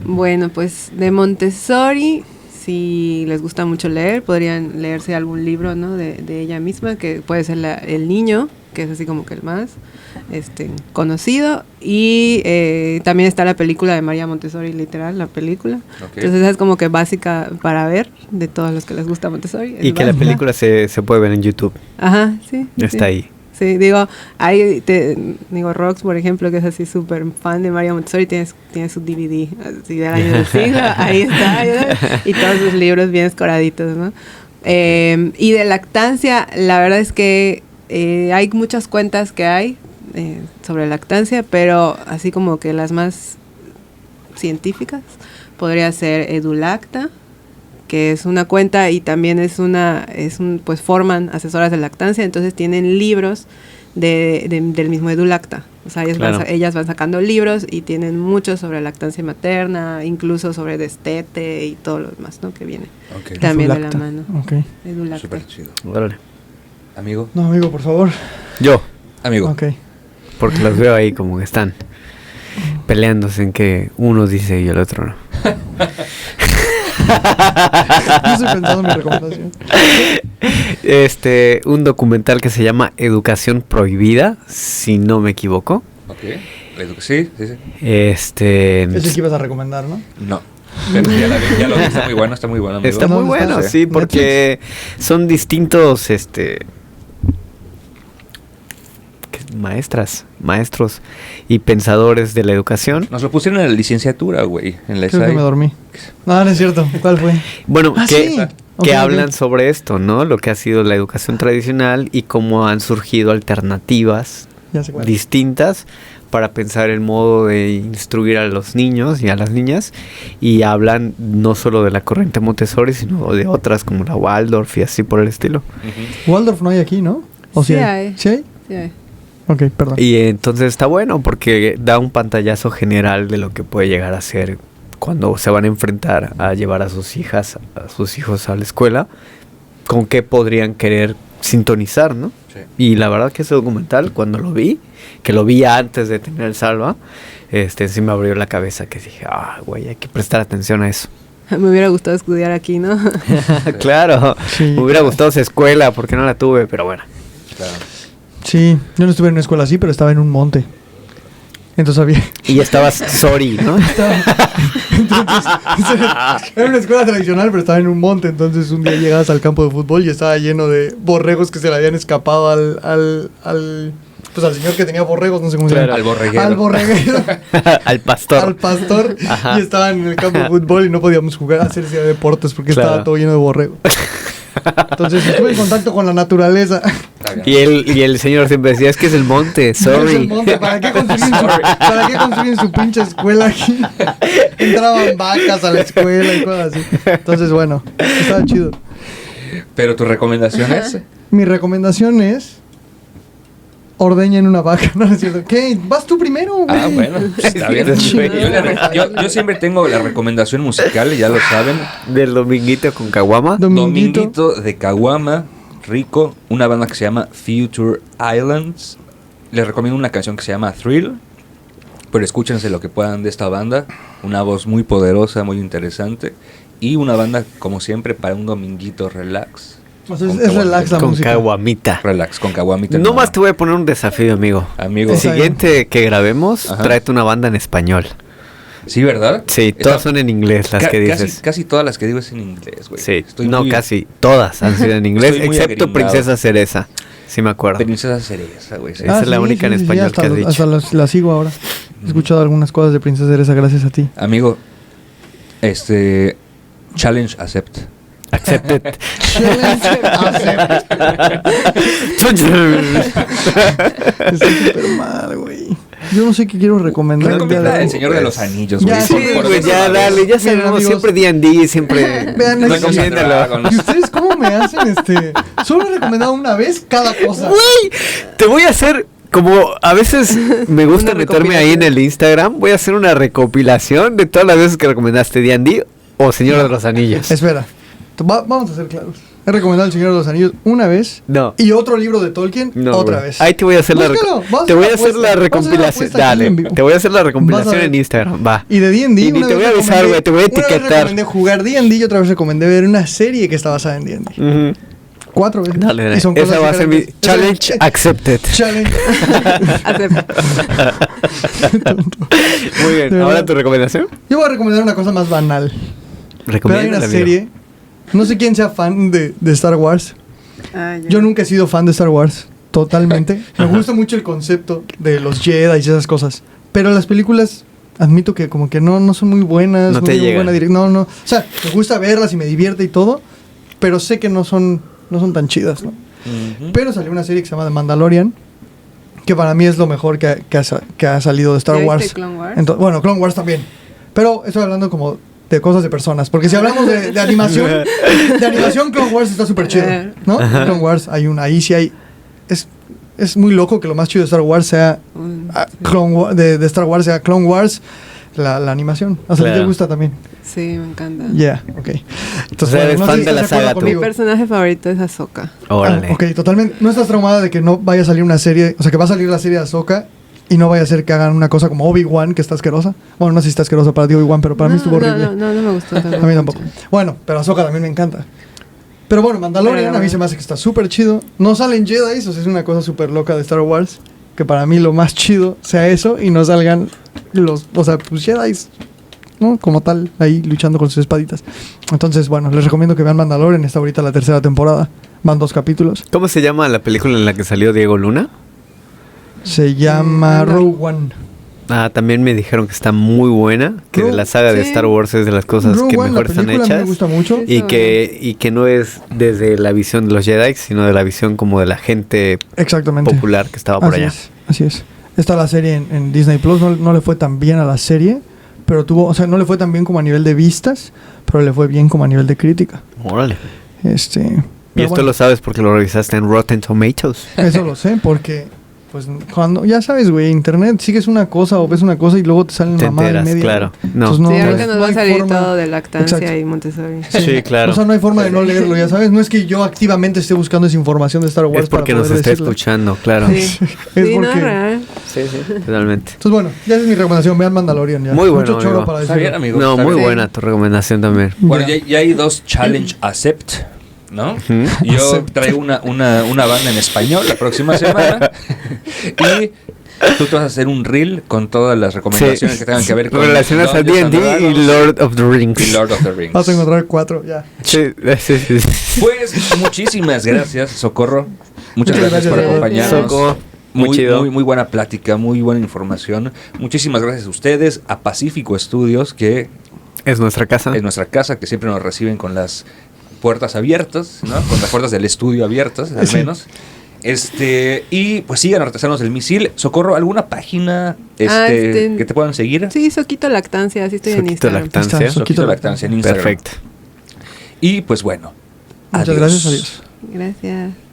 Bueno, pues de Montessori, si les gusta mucho leer, podrían leerse algún libro, ¿no? de ella misma, que puede ser El Niño, que es así como que el más conocido, y también está la película de María Montessori, literal, la película. Okay. Entonces es como que básica para ver de todos los que les gusta Montessori. Y que la película se puede ver en YouTube. Ajá, sí. Está ahí. Sí, Rox, por ejemplo, que es así súper fan de María Montessori, tiene su DVD así del año del siglo, ahí está, y todos sus libros bien escoraditos, ¿no? Y de lactancia, la verdad es que hay muchas cuentas que hay sobre lactancia, pero así como que las más científicas podría ser EduLacta, que es una cuenta y también pues forman asesoras de lactancia, entonces tienen libros del mismo EduLacta. O sea, ellas van sacando libros y tienen muchos sobre lactancia materna, incluso sobre destete y todo lo demás, ¿no? Que viene también EduLacta. de la mano. Okay. EduLacta. Súper chido. Órale. ¿Amigo? No, amigo, por favor. Yo. Amigo. Ok. Porque los veo ahí como que están peleándose en que uno dice y el otro no. No estoy pensando en mi recomendación. Un documental que se llama Educación Prohibida, si no me equivoco. Ok. Sí. Es el que ibas a recomendar, ¿no? No. Pero ya lo vi, está muy bueno, amigo. Está muy bueno, sí, porque son distintos, maestros y pensadores de la educación. Nos lo pusieron en la licenciatura, güey, en la Creo que me dormí. No es cierto. ¿Cuál fue? Bueno, sí. que hablan sobre esto, ¿no? Lo que ha sido la educación tradicional y cómo han surgido alternativas distintas para pensar el modo de instruir a los niños y a las niñas, y hablan no solo de la corriente Montessori, sino de otras como la Waldorf y así por el estilo. Waldorf no hay aquí, ¿no? ¿O sí hay? ¿Sí hay? Sí hay. Ok, perdón. Y entonces está bueno porque da un pantallazo general de lo que puede llegar a ser cuando se van a enfrentar a llevar a sus hijos a la escuela, con qué podrían querer sintonizar, ¿no? Sí. Y la verdad que ese documental, cuando lo vi, que lo vi antes de tener el Salva, sí me abrió la cabeza, que dije, güey, hay que prestar atención a eso. Me hubiera gustado estudiar aquí, ¿no? Claro, sí, me hubiera gustado esa escuela, porque no la tuve, pero bueno. Claro. Sí, yo no estuve en una escuela así, pero estaba en un monte. Entonces había... Y estabas sorry, ¿no? Entonces, era una escuela tradicional, pero estaba en un monte. Entonces un día llegabas al campo de fútbol y estaba lleno de borregos que se le habían escapado al señor que tenía borregos, no sé cómo se llama. Al borreguero. Al borreguero. Al pastor. Al pastor. Ajá. Y estaban en el campo de fútbol y no podíamos jugar a hacer deportes porque Claro. estaba todo lleno de borregos. Entonces estuve en contacto con la naturaleza. Y el señor siempre decía, es que es el monte, Es el sorry. monte, ¿para qué construyen su pinche escuela aquí? Entraban vacas a la escuela y cosas así. Entonces, bueno, estaba chido. Pero tu recomendación es... Mi recomendación es... ordeñen una vaca, ¿no es cierto? ¿Qué? ¿Vas tú primero, güey? Ah, bueno, pues, está bien. Yo siempre tengo la recomendación musical, ya lo saben. Del dominguito con caguama. Dominguito de Caguama, rico, una banda que se llama Future Islands. Les recomiendo una canción que se llama Thrill, pero escúchense lo que puedan de esta banda. Una voz muy poderosa, muy interesante. Y una banda, como siempre, para un dominguito relax. O sea, Con es relax la Con música. caguamita. Relax, con caguamita. No más te voy a poner un desafío, amigo. Amigo. El Está siguiente que grabemos, Ajá. tráete una banda en español. Sí, ¿verdad? Sí, todas son en inglés las que dices. Casi todas las que digo es en inglés, güey. Sí, Estoy no, muy- casi todas han sido en inglés, Estoy muy excepto agringado. Princesa Cereza. Sí me acuerdo. Princesa Cereza, güey. sí. Esa es la única en español hasta que has dicho. Hasta la sigo ahora. He escuchado algunas cosas de Princesa Cereza gracias a ti. Amigo, challenge accept. Accepted. Está súper mal, güey. Yo no sé qué quiero recomendar. Recomienda El Señor de los Anillos, Ya, güey. sí, por Pues décima ya, vez. dale, ya Miren, sabemos, amigos. siempre D&D, siempre Vean, recomiéndalo. ¿Y ustedes cómo me hacen Solo he recomendado una vez cada cosa. Güey, te voy a hacer, como a veces me gusta Una meterme ahí en el Instagram, voy a hacer una recopilación de todas las veces que recomendaste D&D o Señor de los Anillos. Espera, vamos a ser claros. He recomendado El Señor de los Anillos una vez. No. Y otro libro de Tolkien No, otra güey. vez. Ahí te voy a hacer Búscalo, vamos a te voy a hacer hacer la la apuesta. recompilación. Vamos a hacer la apuesta aquí en Dale, vivo. te voy a hacer la Vas a recompilación ver. en Instagram, va. Y de D&D Y ni una te vez voy a avisar, recomendé- güey, te voy a Una vez etiquetar. recomendé jugar D&D y otra vez recomendé ver una serie que está basada en D&D. Ujú. 4 veces. Dale, dale. Y son Esa cosas va a ser mi diferentes. challenge accepted. Challenge. Muy bien, De ahora verdad. tu recomendación. Yo voy a recomendar una cosa más banal. Pero hay Recomiéndala, una amigo. serie. No sé quién sea fan de Star Wars. Yo nunca he sido fan de Star Wars. Totalmente. Me gusta mucho el concepto de los Jedi y esas cosas. Pero las películas, admito que como que no son muy buenas. No te muy llegan. No. O sea, me gusta verlas y me divierte y todo. Pero sé que no son tan chidas, ¿no? Ujú. Pero salió una serie que se llama The Mandalorian. Que para mí es lo mejor que ha salido de Star ¿Ya Wars. viste Clone Wars? Bueno, Clone Wars también. Pero estoy hablando como de cosas de personas. Porque si hablamos de animación, Clone Wars está súper chido, ¿no? Clone Wars, ahí sí hay... Es muy loco que lo más chido de Star Wars sea... de Star Wars sea Clone Wars, la animación. O sea, ¿a ti te Claro. gusta también? Sí, me encanta. Yeah, ok. O sea, eres no fan sé si de la estás de acuerdo saga tú. Mi conmigo. personaje favorito es Ahsoka. Órale. Ok, totalmente. ¿No estás traumada de que no vaya a salir una serie, o sea, que va a salir la serie de Ahsoka y no vaya a ser que hagan una cosa como Obi-Wan, que está asquerosa? Bueno, no sé si está asquerosa para ti Obi-Wan, pero para mí estuvo horrible. No me gustó. A mí tampoco. Bueno, pero Ahsoka también me encanta. Pero bueno, Mandalorian Pero- a mí se me hace que está súper chido. No salen Jedi, o sea, es una cosa súper loca de Star Wars. Que para mí lo más chido sea eso y no salgan pues Jedi, ¿no? Como tal, ahí luchando con sus espaditas. Entonces, bueno, les recomiendo que vean Mandalorian. Está ahorita la 3ª temporada. Van 2 capítulos. ¿Cómo se llama la película en la que salió Diego Luna? Se llama Andor. Rogue One. Ah, también me dijeron que está muy buena, que de Rogue- la saga de sí. Star Wars es de las cosas Rogue que One, mejor la están película, a mí hechas. me gusta mucho. Sí. Y que no es desde la visión de los Jedi, sino de la visión como de la gente Exactamente. popular que estaba por Así allá. es, así es. Está la serie en Disney Plus. No le fue tan bien a la serie, pero no le fue tan bien como a nivel de vistas, pero le fue bien como a nivel de crítica. Órale. Y Y esto lo sabes porque lo revisaste en Rotten Tomatoes. Eso lo sé, porque pues cuando, ya sabes, güey, internet, sigues una cosa o ves una cosa y luego te salen Te mamá en enteras, medio. claro. No. Entonces, Sí, no ahorita nos va a hay salir forma- todo de lactancia Exacto. y Montessori. Sí, claro. O sea, no hay forma de no leerlo, ya sabes. No es que yo activamente esté buscando esa información de Star Wars Es porque para nos poder está decirlo. escuchando, claro. Sí, Es sí, no porque- es real. Sí, totalmente. Entonces, bueno, ya esa es mi recomendación. Vean Mandalorian ya. Muy bueno, Mucho choro amigo. para Está decirlo. bien, amigo. No, está muy bien. buena tu recomendación también. Bueno, ya hay 2 challenge accept, ¿no? Ujú. Yo Accept. traigo una banda en español la próxima semana. Y Tú te vas a hacer un reel con todas las recomendaciones que tengan que ver con relaciones a Dungeons and D&D y Dragons Lord of the Rings. y Lord of the Rings. Vas a encontrar 4 ya. Sí. Pues muchísimas gracias, Socorro. Muchas gracias por gracias, acompañarnos. Socorro. Muy chido. Muy buena plática, muy buena información. Muchísimas gracias a ustedes, a Pacífico Estudios, que Es nuestra casa. es nuestra casa, que siempre nos reciben con las puertas abiertas, ¿no? Con las puertas del estudio abiertas, al menos. Y pues sigan Artesanos del Misil. Socorro, ¿alguna página que te puedan seguir? Sí, Soquito Lactancia, así estoy en Soquito Instagram. Lactancia. Está, Soquito Lactancia en Instagram. Perfecto. Y pues bueno. Muchas adiós. gracias, adiós. Gracias.